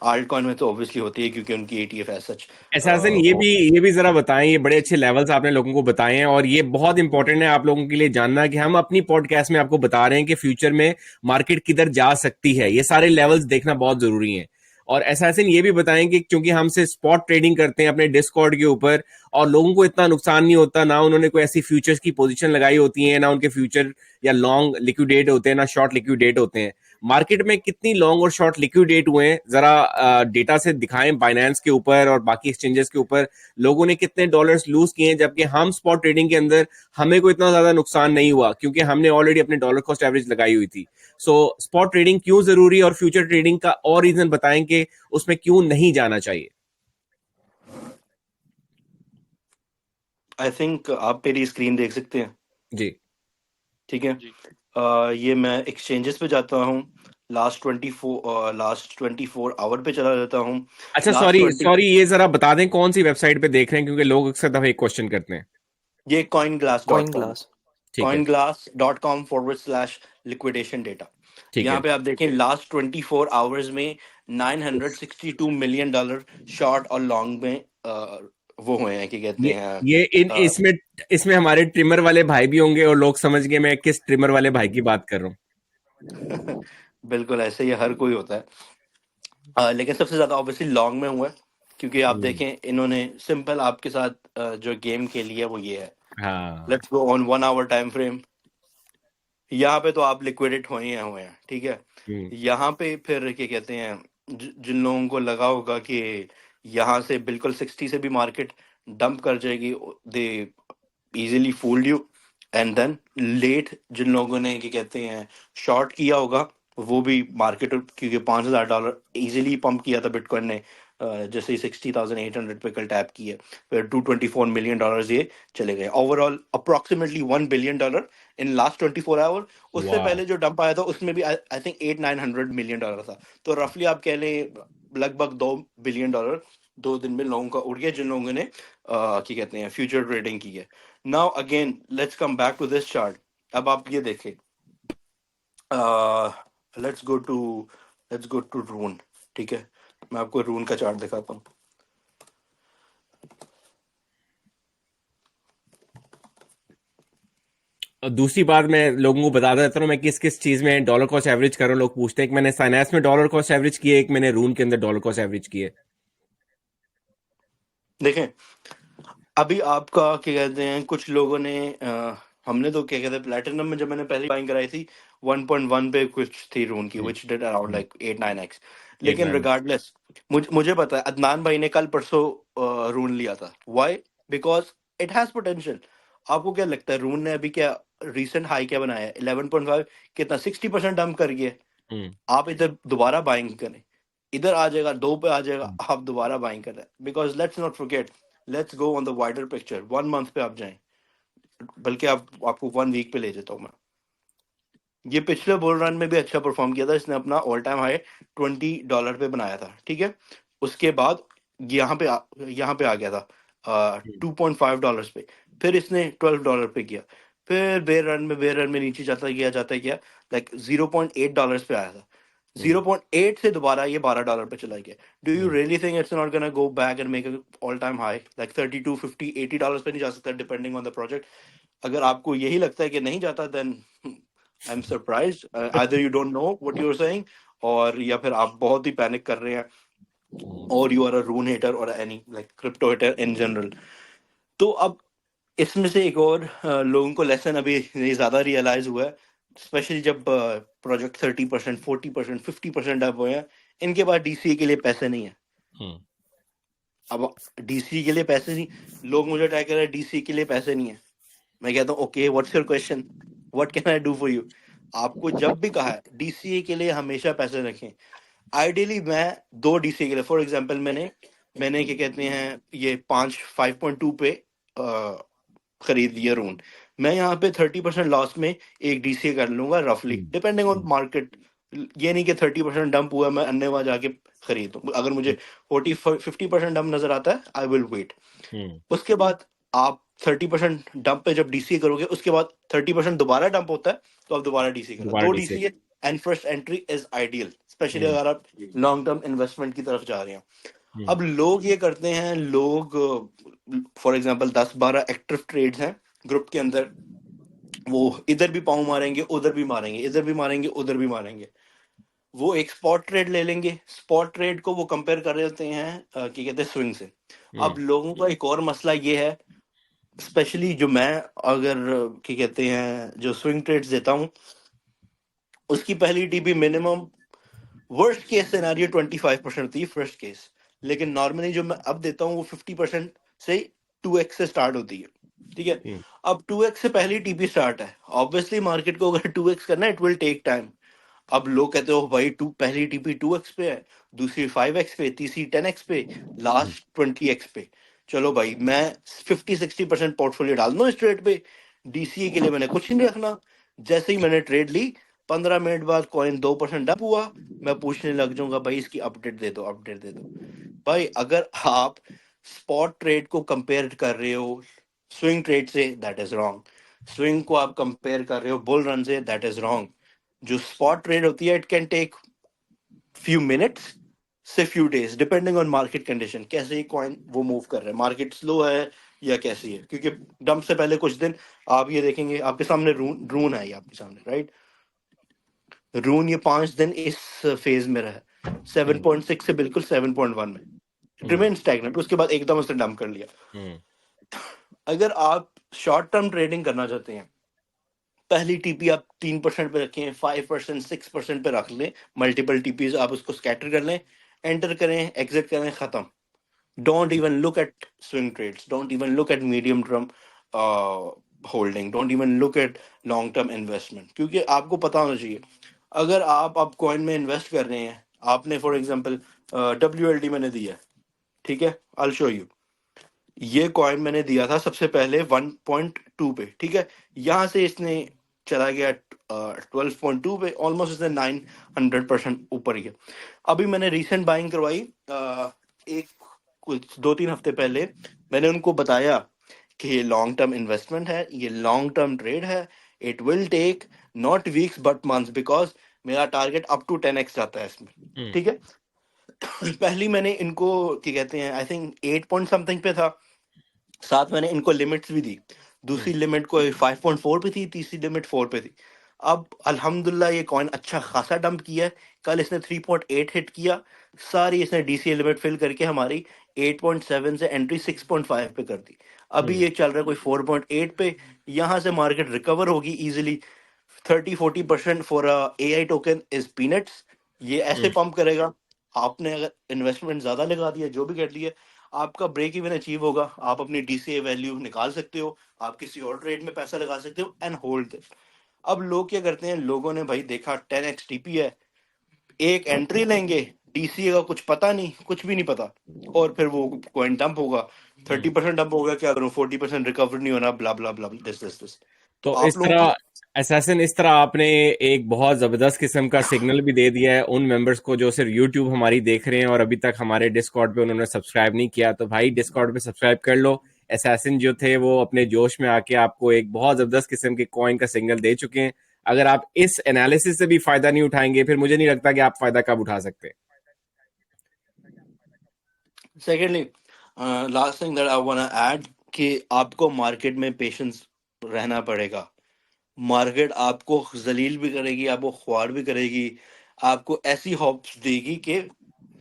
Alt coin में तो ऑब्वियसली होती है क्योंकि उनकी एटीएफ एज सच एहसासन वो ये भी जरा बताएं, ये बड़े अच्छे लेवल्स आपने लोगों को बताए हैं और ये बहुत इंपॉर्टेंट है आप लोगों के लिए जानना कि हम अपनी पॉडकास्ट में आपको बता रहे हैं कि फ्यूचर में मार्केट किधर जा सकती है। ये सारे लेवल्स देखना बहुत जरूरी है। और एहसासन ये भी बताएं कि क्योंकि हमसे स्पॉट ट्रेडिंग करते हैं अपने डिस्कॉर्ड के ऊपर और लोगों को इतना नुकसान नहीं होता, ना उन्होंने कोई ऐसी फ्यूचर्स की पोजीशन लगाई होती है, ना उनके फ्यूचर या लॉन्ग लिक्विडेट होते हैं, ना शॉर्ट लिक्विडेट होते हैं। मार्केट में कितनी लॉन्ग और शॉर्ट लिक्विडेट हुए हैं जरा डेटा से दिखाएं, बाइनेंस के ऊपर और बाकी एक्सचेंजेस के ऊपर लोगों ने कितने डॉलर्स लूज किए हैं, जबकि हम स्पॉट ट्रेडिंग के अंदर हमें कोई इतना ज्यादा नुकसान नहीं हुआ क्योंकि हमने ऑलरेडी अपने डॉलर कॉस्ट एवरेज लगाई हुई थी। सो स्पॉट ट्रेडिंग क्यों जरूरी है और फ्यूचर ट्रेडिंग का और रीजन बताएं कि उसमें क्यों नहीं जाना चाहिए। आई थिंक आप मेरी स्क्रीन देख सकते हैं, जी ठीक है। जी ये मैं एक्सचेंजेस पे जाता हूँ, लास्ट 24 आवर पे चला जाता हूँ। अच्छा, लास्ट सॉरी 20 सॉरी, ये जरा बता दें कौन सी वेबसाइट पे देख रहे हैं क्योंकि लोग अक्सर दफा एक क्वेश्चन करते हैं। ये coinglass dot coin com glass. ठीक है। coinglass.com/liquidation data। ठीक यहाँ है। पे आप देखें लास्ट 24 आवर्स में $962 मिलियन शॉर्ट और लॉन्ग में वो हुए हैं, क्या कहते ये हैं। ये इन अ, इसमें इसमें हमारे ट्रिमर वाले भाई भी होंगे और लोग समझ गए मैं किस ट्रिमर वाले भाई की बात कर रहा हूँ। बिल्कुल ऐसे ही हर कोई होता है। लेकिन सबसे ज्यादा ऑब्वियसली लॉन्ग में हुआ है, क्योंकि आप देखें इन्होंने सिंपल आपके साथ जो गेम खेली है वो ये है। हाँ। Let's go on 1 hour time frame. यहाँ पे तो आप लिक्विडेट हुए हैं, ठीक है। हम्म। यहाँ पे फिर क्या कहते हैं, जिन लोगों को लगा होगा कि यहाँ से बिल्कुल 60 से भी मार्केट डंप कर जाएगी, they easily fooled you. And then late जिन लोगों ने क्या कहते हैं शॉर्ट किया होगा, वो भी मार्केट, क्योंकि $5,000 इजीली पंप किया था बिटकॉइन ने, जैसे ही 60,800 पे कल टैप किया, फिर $224 मिलियन ये चले गए। Overall approximately $1 billion in last 24 hour. उससे वाह। पहले जो डंप आया था उसमें भी आई थिंक $800-900 था। तो रफली आप कह लें लगभग $2 बिलियन 2 दिन में लोगों का उड़ गया, जिन लोगों ने क्या कहते हैं फ्यूचर ट्रेडिंग की है। Now again let's come back to this chart. अब आप ये देखें, लेट्स गो टू रून, ठीक है। मैं आपको रून का चार्ट दिखाता हूँ। और दूसरी बात मैं लोगों को बताता रहता हूँ मैं किस किस चीज में डॉलर कॉस्ट एवरेज कर रहा हूँ। लोग पूछते हैं कि मैंने साइनेस में डॉलर कॉस्ट एवरेज की है, एक मैंने रून के अंदर डॉलर कॉस्ट एवरेज की है। देखें अभी आपका क्या कहते हैं, कुछ लोगों ने हमने तो क्या कहते हैं प्लेटिनम में जब मैंने पहली बाइंग कराई थी 1.1 पे कुछ थी रून की, which did around like 8-9x। Eight लेकिन नाइन। रिगार्डलेस मुझे पता है अदनान भाई ने कल परसों रून लिया था। Why? Because it has potential. आपको क्या लगता है रून ने अभी क्या रीसेंट हाई क्या बनाया है? 11.5, कितना 60% डंप कर गया है। हम्म। आप इधर दोबारा बाइंग करें, इधर आ जाएगा 2 पे आ जाएगा, आप दोबारा बाइंग कर रहे हैं। Because let's not forget, let's go on the wider picture. 1 month पे आप जाएं, बल्कि आपको 1 वीक पे ले जाता हूँ मैं। ये पिछले बुल रन में भी अच्छा परफॉर्म किया था, इसने अपना ऑल टाइम हाई $20 पे बनाया था, ठीक है। उसके बाद यहाँ पे आ गया था $2.5 पे, फिर इसने $12 पे किया, फिर बेर रन में नीचे जाता गया लाइक $0.8 पे आया था। 0.8 से दोबारा ये $12 पे चला गया। Do you really think it's not gonna go back and make all time high like 32, 50, $80 पे नहीं जा सकता, डिपेंडिंग ऑन द प्रोजेक्ट। अगर आपको यही लगता है कि नहीं जाता, then I am surprise. Either you don't know what you are saying, और या फिर आप बहुत ही पैनिक कर रहे हैं, और you are a rune hater और any like crypto hater in general. तो अब इसमें से एक और लोगों को लेसन अभी ये ज्यादा रियलाइज हुआ है, स्पेशली जब प्रोजेक्ट 30%, 40%, 50% अप हुए हैं। इनके पास डीसीए के लिए पैसे नहीं है। अब डीसीए के लिए पैसे नहीं, लोग मुझे ट्राई कर रहे हैं डीसीए के लिए पैसे नहीं है। मैं कहता हूँ okay, what's your question, what can I do for you. आपको जब भी कहा है डीसीए के लिए हमेशा पैसे रखें। आइडियली मैं 2 डीसीए के लिए, फॉर एग्जांपल मैंने क्या कहते हैं ये 5.2 पे खरीद लिया रून, मैं यहाँ पे 30% लॉस में एक डीसीए कर लूंगा रफली, डिपेंडिंग ऑन मार्केट। ये नहीं कि 30% डंप हुआ मैं अन्य वहां जाके खरीदूं। अगर मुझे 50% डंप नजर आता है, आई विल वेट। उसके बाद आप 30% डंप पे जब डीसीए करोगे, उसके बाद 30% दोबारा डंप होता है, तो आप दोबारा डीसीए करो। दोबारा दो DC. DCA and first entry is ideal, specially अगर आप लॉन्ग टर्म इन्वेस्टमेंट की तरफ जा रहे हैं। अब लोग ये करते हैं, लोग फॉर एग्जांपल 10-12 एक्टिव ट्रेड्स हैं ग्रुप के अंदर, वो इधर भी पाँव मारेंगे, उधर भी मारेंगे, इधर भी मारेंगे, उधर भी मारेंगे। वो एक स्पॉट ट्रेड ले लेंगे, स्पॉट ट्रेड को वो कंपेयर कर रहे होते हैं क्या कहते हैं, स्विंग से। अब लोगों का एक और मसला ये है, स्पेशली जो मैं अगर क्या कहते हैं जो स्विंग ट्रेड्स देता हूँ, उसकी पहली TP minimum worst case scenario 25% होती है फर्स्ट केस, लेकिन नॉर्मली जो मैं अब देता हूँ वो 50% से 2x से स्टार्ट होती है। ठीक है, अब 2x से पहली टीपी स्टार्ट है, ऑब्वियसली मार्केट को अगर 2x करना है, इट विल टेक टाइम। अब लोग कहते हो भाई पहली टीपी 2x पे है, दूसरी 5x पे, तीसरी 10x पे, लास्ट 20x पे। चलो भाई मैं 50-60% पोर्टफोलियो डाल दूं इस ट्रेड पे, डीसीए के लिए मैंने कुछ नहीं रखना। जैसे ही मैंने ट्रेड ली, 15 मिनट बाद कॉइन 2% डंप हुआ, मैं पूछने लग जाऊंगा भाई इसकी अपडेट दे दो, अपडेट दे दो। भाई अगर आप स्पॉट ट्रेड को कंपेयर कर रहे हो स्विंग ट्रेड से, दैट इज रॉन्ग। स्विंग को आप कंपेयर कर रहे हो बुल रन से, दैट इज रॉन्ग। जो स्पॉट ट्रेड होती है, it can take few minutes से few days, depending on market condition, कैसे ही कॉइन वो मूव कर रहे हैं, मार्केट स्लो है या कैसी है। क्योंकि डंप से पहले कुछ दिन आप ये देखेंगे, आपके सामने रून रून है, ये आपके सामने राइट, रून ये 5 दिन इस फेज में रहा, 7.6 से बिल्कुल 7.1 में रिमेन स्टैग्नेंट, उसके बाद एकदम उसने डंप कर लिया। अगर आप शॉर्ट टर्म ट्रेडिंग करना चाहते हैं, पहली टीपी आप 3% पे रखें, 5%, 6% पे रख लें, मल्टीपल टीपीज आप उसको स्कैटर कर लें, एंटर करें, एग्जिट करें, खत्म। Don't even look at swing trades, don't even look at medium term holding, don't even look at long term investment, क्योंकि आपको पता होना चाहिए अगर आप कॉइन में इन्वेस्ट कर रहे हैं, आपने फॉर एग्जांपल WLD मैंने दिया है, ठीक है, आई विल शो यू। ये कॉइन मैंने दिया था सबसे पहले 1.2 पे, ठीक है, यहाँ से इसने चला गया 12.2 पे, ऑलमोस्ट इसने 900% ऊपर गया। अभी मैंने रिसेंट बाइंग करवाई, एक कुछ 2-3 हफ्ते पहले, मैंने उनको बताया कि ये लॉन्ग टर्म इन्वेस्टमेंट है, ये लॉन्ग टर्म ट्रेड है, it will take not weeks but months, because मेरा टारगेट अप टू 10x जाता है इसमें। ठीक है, पहली मैंने इनको क्या कहते हैं, आई थिंक 8 पॉइंट समथिंग पे था, साथ मैंने इनको लिमिट्स भी दी, दूसरी लिमिट को 5.4 पे थी, तीसरी लिमिट 4 पे थी। अब अल्हम्दुलिल्लाह ये कॉइन अच्छा खासा डंप किया है, कल इसने 3.8 हिट किया, सारी इसने डीसीए लिमिट फिल करके हमारी 8.7 से एंट्री 6.5 पे कर दी। अभी ये चल रहा है कोई 4.8 पे, यहाँ से मार्केट रिकवर होगी easily. 30-40% for AI token is peanuts, ये ऐसे पंप करेगा। आपने अगर इन्वेस्टमेंट ज्यादा लगा दिया, जो भी कर लिया, आपका ब्रेक इवन अचीव होगा, आप अपनी डीसीए वैल्यू निकाल सकते हो, आप किसी और ट्रेड में पैसा लगा सकते हो एंड होल्ड इट। अब लोग क्या करते हैं, लोगों ने भाई देखा 10x टीपी है, एक एंट्री लेंगे, डीसीए का कुछ पता नहीं, कुछ भी नहीं पता, और फिर वो कॉइन डंप होगा, 30% डंप होगा, क्या करूं, 40% रिकवर नहीं होना, ब्ला ब्ला ब्ला, दिस। तो तो इस आप लोगों तरह की असैसिन, इस तरह आपने एक बहुत जबरदस्त किस्म का सिग्नल भी दे दिया है उन मेंबर्स को जो सिर्फ यूट्यूब हमारी देख रहे हैं और अभी तक हमारे डिस्कॉर्ड पे उन्होंने सब्सक्राइब नहीं किया। तो भाई डिस्कॉर्ड पे सब्सक्राइब कर लो। असैसिन जो थे वो अपने जोश में आके आपको एक बहुत जबरदस्त किस्म के कॉइन का सिग्नल दे चुके हैं। अगर आप इस एनालिसिस से भी फायदा नहीं उठाएंगे, फिर मुझे नहीं लगता कि आप फायदा कब उठा सकते। Secondly, last thing that I want to add कि आपको मार्केट में पेशेंस रहना पड़ेगा। मार्केट आपको जलील भी करेगी, आपको ख्वार भी करेगी, आपको ऐसी होप्स देगी कि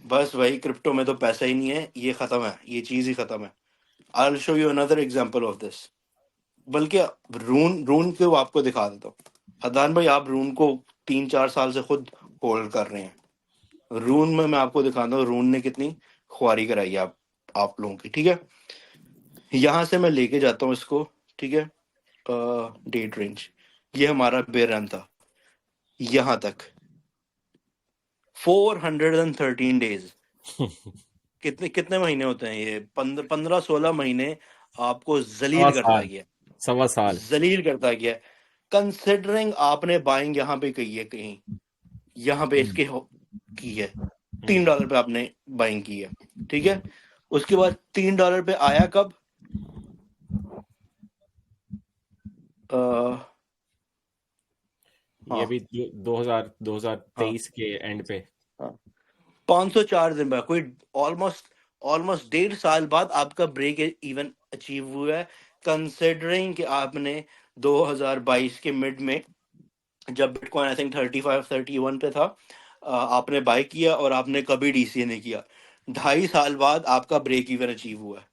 बस भाई क्रिप्टो में तो पैसा ही नहीं है, ये खत्म है, ये चीज ही खत्म है। I will show you another example of this. बल्कि रून रून को आपको दिखा देता हूँ। अदान भाई, आप रून को 3-4 साल से खुद होल्ड कर रहे हैं। रून में मैं आपको दिखाता हूँ रून ने कितनी ख्वारी कराई है आप लोगों की। ठीक है, यहाँ से मैं लेके जाता हूँ इसको, ठीक है, डेट रेंज, ये हमारा बेयर रन था यहाँ तक, 413 डेज। कितने कितने महीने होते हैं ये, 15-16 महीने आपको सवा जलील करता साल है ये। सवा साल जलील करता गया। कंसिडरिंग आपने बाइंग यहाँ पे की है, कहीं यहाँ पे इसके की है, $3 पे आपने बाइंग की है, ठीक है। उसके बाद $3 पे आया कब? ये हाँ भी 2023 के एंड पे। 504 दिन बाद, कोई ऑलमोस्ट ऑलमोस्ट 1.5 साल बाद आपका ब्रेक इवन अचीव हुआ है। कंसिडरिंग कि आपने 2022 के मिड में, जब बिटकॉइन आई थिंक 35-31 पे था, आपने बाय किया और आपने कभी डीसीए नहीं किया। 2.5 साल बाद आपका ब्रेक इवन अचीव हुआ है।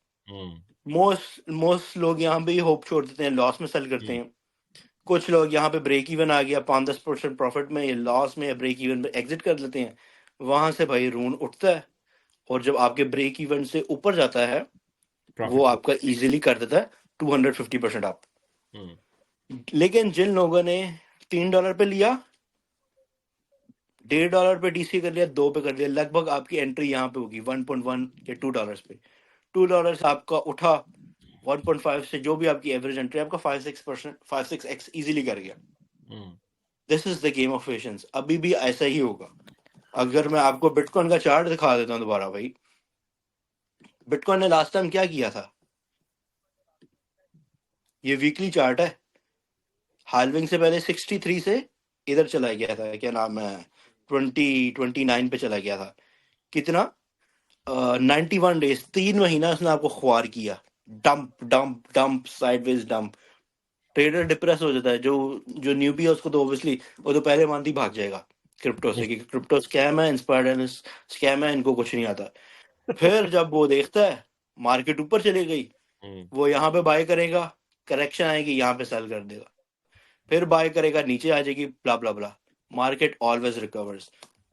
मोस्ट मोस्ट लोग यहाँ पे होप छोड़ देते हैं, लॉस में सेल करते हैं। कुछ लोग यहाँ पे ब्रेक इवन आ गया 5-10% प्रॉफिट में, लॉस में या ब्रेक इवन में एग्जिट कर लेते हैं। वहां से भाई रून उठता है, और जब आपके ब्रेक इवन से ऊपर जाता है वो प्रॉफिट आपका इजीली कर देता है 250% आप। हम्म लेकिन जिन लोगों ने $3 पे लिया, $1.5 पे डीसी कर लिया, 2 पे कर लिया, लगभग आपकी एंट्री यहाँ पे होगी 1.1 या $2 पे। $2 आपका उठा 1.5 से, जो भी आपकी एवरेज एंट्री आपका 5-6%, 5-6x इजीली कर गया। This is the game of patience. अभी भी ऐसा ही होगा। अगर मैं आपको बिटकॉइन का चार्ट दिखा देता हूँ दोबारा भाई, बिटकॉइन ने लास्ट टाइम क्या किया था, ये वीकली चार्ट है। हाल्विंग से पहले 63 से इधर चला गया था, क्या नाम है, 29 पे चला गया था। कितना? 91 डेज, 3 महीना उसने आपको ख्वार किया, dump dump dump, sideways dump. Trader depress हो जाता है, जो जो न्यूबी है उसको तो ऑब्वियसली वो तो पहले मंथ ही भाग जाएगा क्रिप्टो से, क्योंकि क्रिप्टो स्कैम है, इंस्पायर्ड स्कैम है, इनको कुछ नहीं आता। फिर जब वो देखता है मार्केट ऊपर चली गई, वो यहाँ पे बाय करेगा, करेक्शन आएगी यहाँ पे सेल कर देगा, फिर बाय करेगा, नीचे आ जाएगी, blah blah blah. Market always recovers,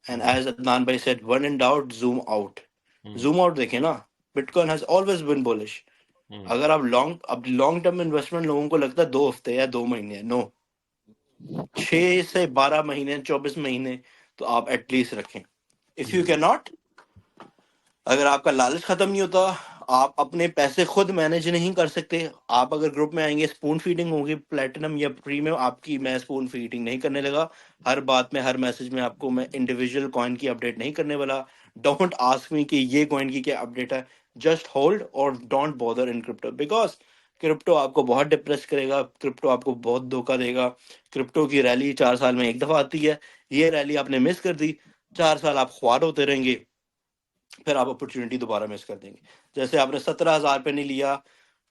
and as Adnan भाई said, when in doubt zoom out. Zoom out देखें ना, bitcoin has always been bullish. अगर आप लॉन्ग टर्म इन्वेस्टमेंट लोगों को लगता है 2 हफ्ते या 2 महीने, नो, 6 से 12 महीने, 24 महीने तो आप एटलीस्ट रखें। इफ यू कैन नॉट, अगर आपका लालच खत्म नहीं होता, आप अपने पैसे खुद मैनेज नहीं कर सकते, आप अगर ग्रुप में आएंगे, स्पून फीडिंग होगी प्लेटिनम या प्रीमियम आपकी, मैं स्पून फीडिंग नहीं करने लगा। हर बात में, हर मैसेज में आपको मैं इंडिविजुअल कॉइन की अपडेट नहीं करने वाला। डोंट आस्क मी कि ये कॉइन की क्या अपडेट है, जस्ट होल्ड और don't bother in crypto, because crypto आपको बहुत डिप्रेस करेगा, क्रिप्टो आपको बहुत धोखा देगा। क्रिप्टो की रैली 4 साल में एक दफा आती है, ये रैली आपने मिस कर दी, 4 साल आप ख्वार होते रहेंगे, फिर आप अपॉर्चुनिटी दोबारा मिस कर देंगे। जैसे आपने 17,000 पे नहीं लिया,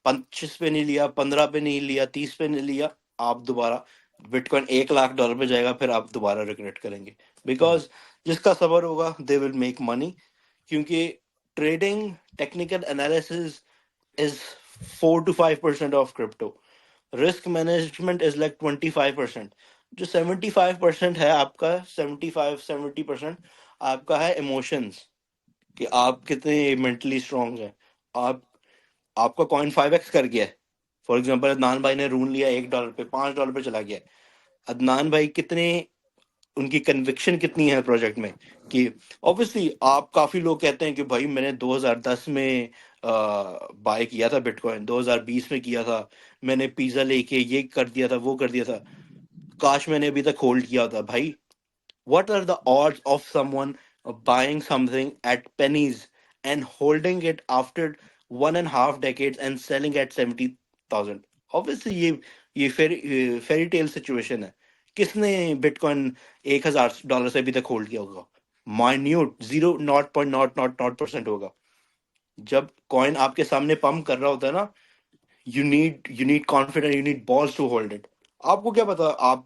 25 पे नहीं लिया, 15 पे नहीं लिया, 30 पे नहीं लिया, आप दोबारा बिटकॉइन $1 लाख पे जाएगा, फिर आप दोबारा रिग्रेट करेंगे। बिकॉज जिसका सबर होगा दे विल मेक मनी, क्योंकि trading, technical analysis is 4 to 5% of crypto, risk management is like 25%। जो 75% है आपका, 75-70% आपका है इमोशंस, कि आप कितने मेंटली स्ट्रांग हैं। आप आपका कॉइन 5x कर गया है। फॉर एग्जांपल अदनान भाई ने रून लिया $1 पे, $5 पे चला गया है। अदनान भाई कितने, उनकी कन्विक्शन कितनी है प्रोजेक्ट में, कि ऑब्वियसली आप, काफी लोग कहते हैं कि भाई मैंने 2010 में बाय किया था बिटकॉइन, 2020 में किया था, मैंने पिज्जा लेके ये कर दिया था, वो कर दिया था, काश मैंने अभी तक होल्ड किया था। भाई, what are the odds of someone buying something at pennies and holding it after 1.5 decades and selling at 70,000? Obviously, ये फेरी टेल सिचुएशन है। किसने बिटकॉइन $1,000 से अभी तक होल्ड किया होगा? माइन्यूट, 0.000% होगा। जब कॉइन आपके सामने पंप कर रहा होता है ना, you need confidence, you need balls to hold it. आपको क्या पता, आप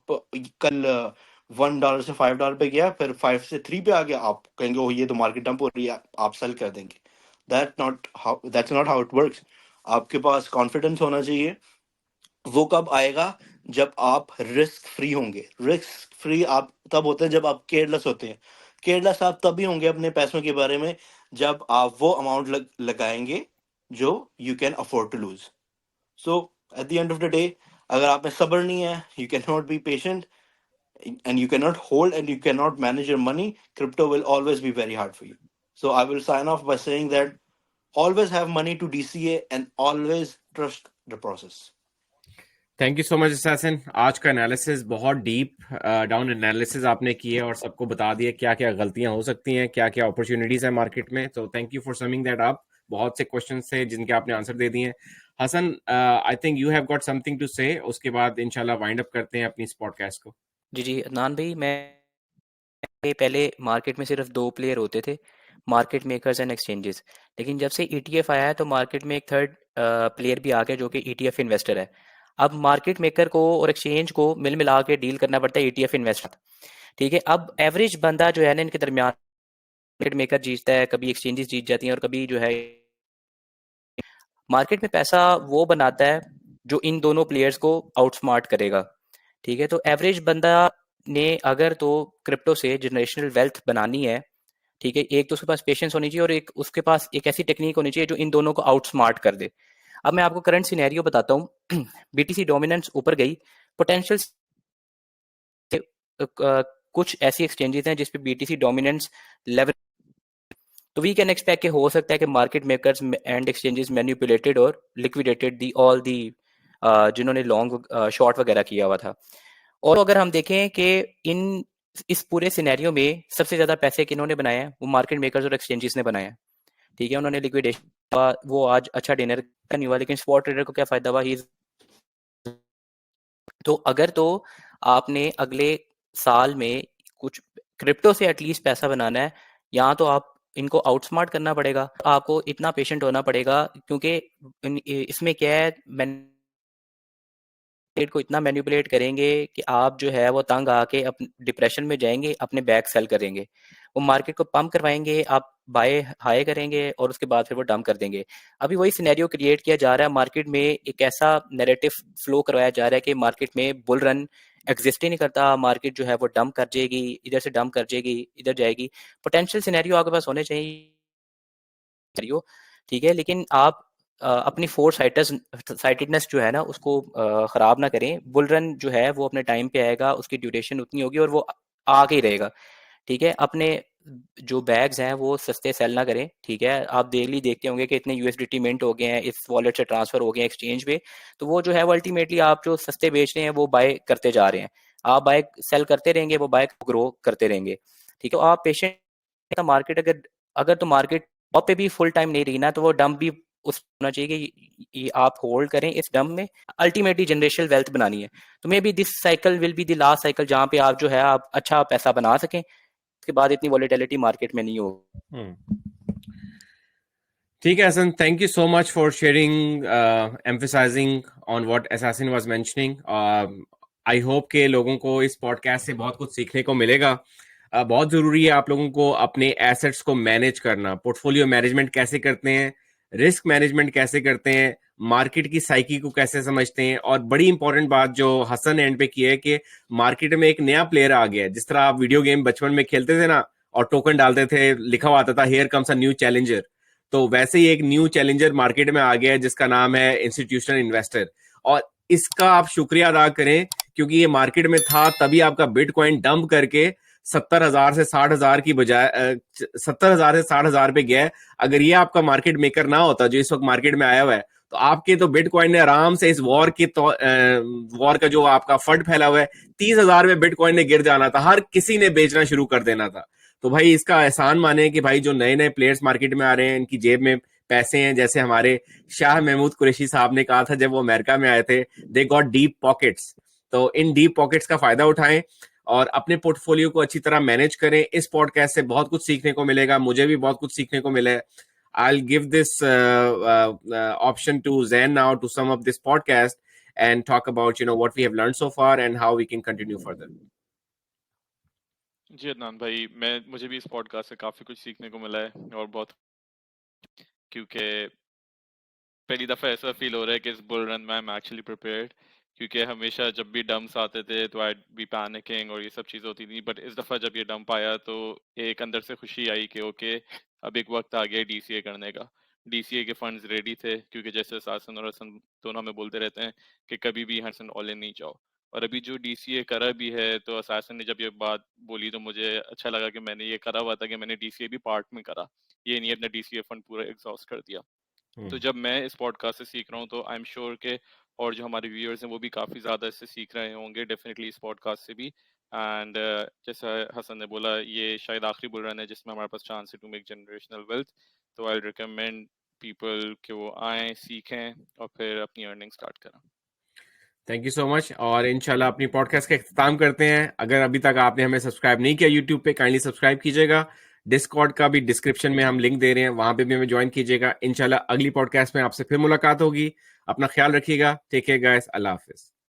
कल $1 से $5 पे गया, फिर 5 से 3 पे आ गया, आप कहेंगे ओ ये तो मार्केट डंप हो रही है, आप सेल कर देंगे। that's not how it works. आपके पास कॉन्फिडेंस होना चाहिए। वो कब आएगा? जब आप रिस्क फ्री होंगे। रिस्क फ्री आप तब होते हैं जब आप केयरलेस होते हैं। केयरलेस आप तभी होंगे अपने पैसों के बारे में, जब आप वो अमाउंट लगाएंगे जो you can afford to lose. So at the end of the day, अगर आप में सब्र नहीं है, you cannot be patient, and you cannot hold and you cannot manage your money, crypto will always be very hard for you. So I will sign off by saying that always have money to DCA and always trust the process. Thank you so much assassin. आज का एनालिसिस बहुत डीप डाउन एनालिसिस आपने किए और सबको बता दिए क्या क्या गलतियां हो सकती हैं, क्या क्या अपॉर्चुनिटीज है मार्केट में। तो thank you for summing that up. बहुत से क्वेश्चंस थे जिनके आपने आंसर दे दिए। Hasan, I think you have got something to say, उसके बाद इंशाल्लाह वाइंड अप करते हैं अपनी इस पॉडकास्ट को। जी अदनान भाई, मैं पहले मार्केट में सिर्फ दो प्लेयर होते थे, मार्केट मेकर्स एंड एक्सचेंजेस। लेकिन जब से ईटीएफ आया है तो मार्केट में एक थर्ड प्लेयर भी आ गया जो कि ईटीएफ इन्वेस्टर है। अब मार्केट मेकर को और एक्सचेंज को मिल मिला के डील करना पड़ता है ईटीएफ इन्वेस्टर। ठीक है, अब एवरेज बंदा जो है ना इनके दरमियान, मार्केट मेकर जीतता है, कभी एक्सचेंजेस जीत जाती हैं और कभी जो है मार्केट में पैसा वो बनाता है जो इन दोनों प्लेयर्स को आउटस्मार्ट करेगा। ठीक है, तो एवरेज बंदा ने अगर तो क्रिप्टो से जनरेशनल वेल्थ बनानी है, ठीक है, एक तो उसके पास पेशेंस होनी चाहिए और एक उसके पास एक ऐसी टेक्निक होनी चाहिए जो इन दोनों को आउटस्मार्ट कर दे। अब मैं आपको करंट सिनेरियो बताता हूँ। बीटीसी डोमिनेंस ऊपर गई, पोटेंशियल कुछ ऐसी एक्सचेंजेस हैं जिसपे बीटीसी डोमिनेंस लेवल, तो वी कैन एक्सपेक्ट कि हो सकता है कि market makers and exchanges manipulated और लिक्विडेटेड दी ऑल दी जिन्होंने लॉन्ग शॉर्ट वगैरह किया हुआ था। और अगर हम देखें कि इन इस पूरे सिनेरियो में सबसे ज्यादा पैसे किन्होंने बनाए हैं, वो मार्केट मेकर्स और एक्सचेंजेस ने बनाए हैं। ठीक है, उन्होंने लिक्विडेशन, वो आज अच्छा डिनर का नहीं हुआ, लेकिन स्पॉट ट्रेडर को क्या फायदा हुआ? तो अगर तो आपने अगले साल में कुछ क्रिप्टो से एटलीस्ट पैसा बनाना है, या तो आप इनको आउटस्मार्ट करना पड़ेगा, आपको इतना पेशेंट होना पड़ेगा, क्योंकि इसमें क्या है, मार्केट को इतना मैनिपुलेट करेंगे कि आप जो है वो तंग आके डिप्रेशन में जाएंगे, अपने बैग सेल करेंगे, वो मार्केट को पंप करवाएंगे, आप बाय हाई करेंगे और उसके बाद फिर वो डंप कर देंगे। अभी वही सिनेरियो क्रिएट किया जा रहा है मार्केट में, एक ऐसा नैरेटिव फ्लो करवाया जा रहा है कि मार्केट में बुल रन एग्जिस्ट ही नहीं करता, मार्केट जो है वो डंप कर जाएगी, इधर से डंप कर जाएगी, इधर जाएगी। पोटेंशियल सिनेरियो आपके पास होने चाहिए सिनेरियो, ठीक है, लेकिन आप अपनी फोर साइटेडनेस जो है ना उसको खराब ना करें। बुल रन जो है वो अपने टाइम पे आएगा, उसकी ड्यूरेशन उतनी होगी और वो आगे ही रहेगा। ठीक है, अपने जो बैग्स हैं वो सस्ते सेल ना करें। ठीक है, आप डेली देखते होंगे कि इतने यूएसडीटी मिंट हो गए हैं, इस वॉलेट से ट्रांसफर हो गए हैं एक्सचेंज पे, तो वो जो है वो अल्टीमेटली आप जो सस्ते बेच रहे हैं वो बाय करते जा रहे हैं, आप बाय सेल करते रहेंगे, वो बाय ग्रो करते रहेंगे। ठीक है, आप पेशेंट, मार्केट अगर अगर तो मार्केट टॉप पे भी फुल टाइम नहीं रही ना, तो वो डंप भी उस होना चाहिए कि ये आप होल्ड करें इस डंप में, अल्टीमेटली जनरेशनल वेल्थ बनानी है। तो may be this cycle will be the last cycle जहां पे आप जो है आप अच्छा पैसा बना सकें, उसके बाद इतनी वॉलेटिलिटी मार्केट में नहीं हो। ठीक है Hasan, thank you so much for sharing, emphasising on what assassin was mentioning. I hope के लोगों को इस पॉडकास्ट से बहुत कुछ सीखने को मिलेगा। बहुत जरूरी है आप लोगों को अपने एसेट्स को मैनेज करना, पोर्टफोलियो मैनेजमेंट कैसे करते हैं, रिस्क मैनेजमेंट कैसे करते हैं, मार्केट की साइकी को कैसे समझते हैं। और बड़ी इंपॉर्टेंट बात जो हसन एंड पे की है कि मार्केट में एक नया प्लेयर आ गया है। जिस तरह आप वीडियो गेम बचपन में खेलते थे ना और टोकन डालते थे, लिखा हुआ आता था here comes a new challenger, तो वैसे ही एक न्यू चैलेंजर मार्केट में आ गया है जिसका नाम है इंस्टीट्यूशनल इन्वेस्टर। और इसका आप शुक्रिया अदा करें क्योंकि ये मार्केट में था, तभी आपका बिटकॉइन डंप करके 70,000 से 60,000 की बजाय 70,000 से 60,000 पे गया है। अगर ये आपका मार्केट मेकर ना होता जो इस वक्त मार्केट में आया हुआ है, तो आपके तो बिटकॉइन ने आराम से इस वॉर का जो आपका फंड फैला हुआ है 30,000 में बिटकॉइन ने गिर जाना था, हर किसी ने बेचना शुरू कर देना था। तो भाई इसका एहसान माने कि भाई जो नए नए प्लेयर्स मार्केट में आ रहे हैं इनकी जेब में पैसे हैं। जैसे हमारे शाह महमूद कुरैशी साहब ने कहा था जब वो अमेरिका में आए थे, दे गॉट डीप पॉकेट्स। तो इन डीप पॉकेट्स का फायदा उठाएं और अपने पोर्टफोलियो को अच्छी तरह मैनेज करें। इस पॉडकास्ट से बहुत कुछ सीखने को मिलेगा, मुझे भी बहुत कुछ सीखने को मिला है। I'll give this option to Zen now to sum up this podcast and talk about what we have learned so far and how we can continue further. जी अदनान भाई, मुझे भी इस पॉडकास्ट से काफ़ी कुछ सीखने को मिला है और बहुत, क्योंकि पहली दफ़ा ऐसा फील हो रहा है कि इस बुल रन में आई एम एक्चुअली प्रिपेयर्ड, क्योंकि हमेशा जब भी डंप्स आते थे तो आई बी पैनिकिंग और ये सब चीज़ होती थी। बट इस दफ़ा जब ये डंप आया तो एक अंदर से खुशी आई कि ओके, अब एक वक्त आ गया डीसीए करने का। डीसीए के फंड्स रेडी थे, क्योंकि जैसे सासन और हसन दोनों हमें बोलते रहते हैं कि कभी भी हसन ऑल इन नहीं जाओ। और अभी जो डीसीए करा भी है, तो असासन ने जब ये बात बोली तो मुझे अच्छा लगा कि मैंने ये करा हुआ था, कि मैंने डीसीए भी पार्ट में करा, ये नहीं अपना डीसीए फंड पूरा एग्जॉस्ट कर दिया। तो जब मैं इस पॉडकास्ट से सीख रहा हूँ तो आई एम श्योर के और जो हमारे व्यूअर्स हैं वो भी काफ़ी ज़्यादा इससे सीख रहे होंगे डेफिनेटली इस पॉडकास्ट से भी। एंड जैसा हसन ने बोला, ये शायद आखिरी बुल रन है जिसमें हमारे पास चांस है टू मेक जनरेशनल वेल्थ। तो आई रिकमेंड पीपल कि वो आएँ, सीखें और फिर अपनी अर्निंग स्टार्ट करें। Thank you so much. और इंशाल्लाह अपनी पॉडकास्ट का इख्तिताम करते हैं। अगर अभी तक आपने हमें सब्सक्राइब नहीं किया यूट्यूब पे, काइंडली सब्सक्राइब कीजिएगा। डिस्कॉर्ड का भी डिस्क्रिप्शन में हम लिंक दे रहे हैं, वहां पे भी हमें ज्वाइन कीजिएगा। इंशाल्लाह अगली पॉडकास्ट में आपसे फिर मुलाकात होगी। अपना ख्याल रखिएगा। Take care guys. अल्लाह हाफिज।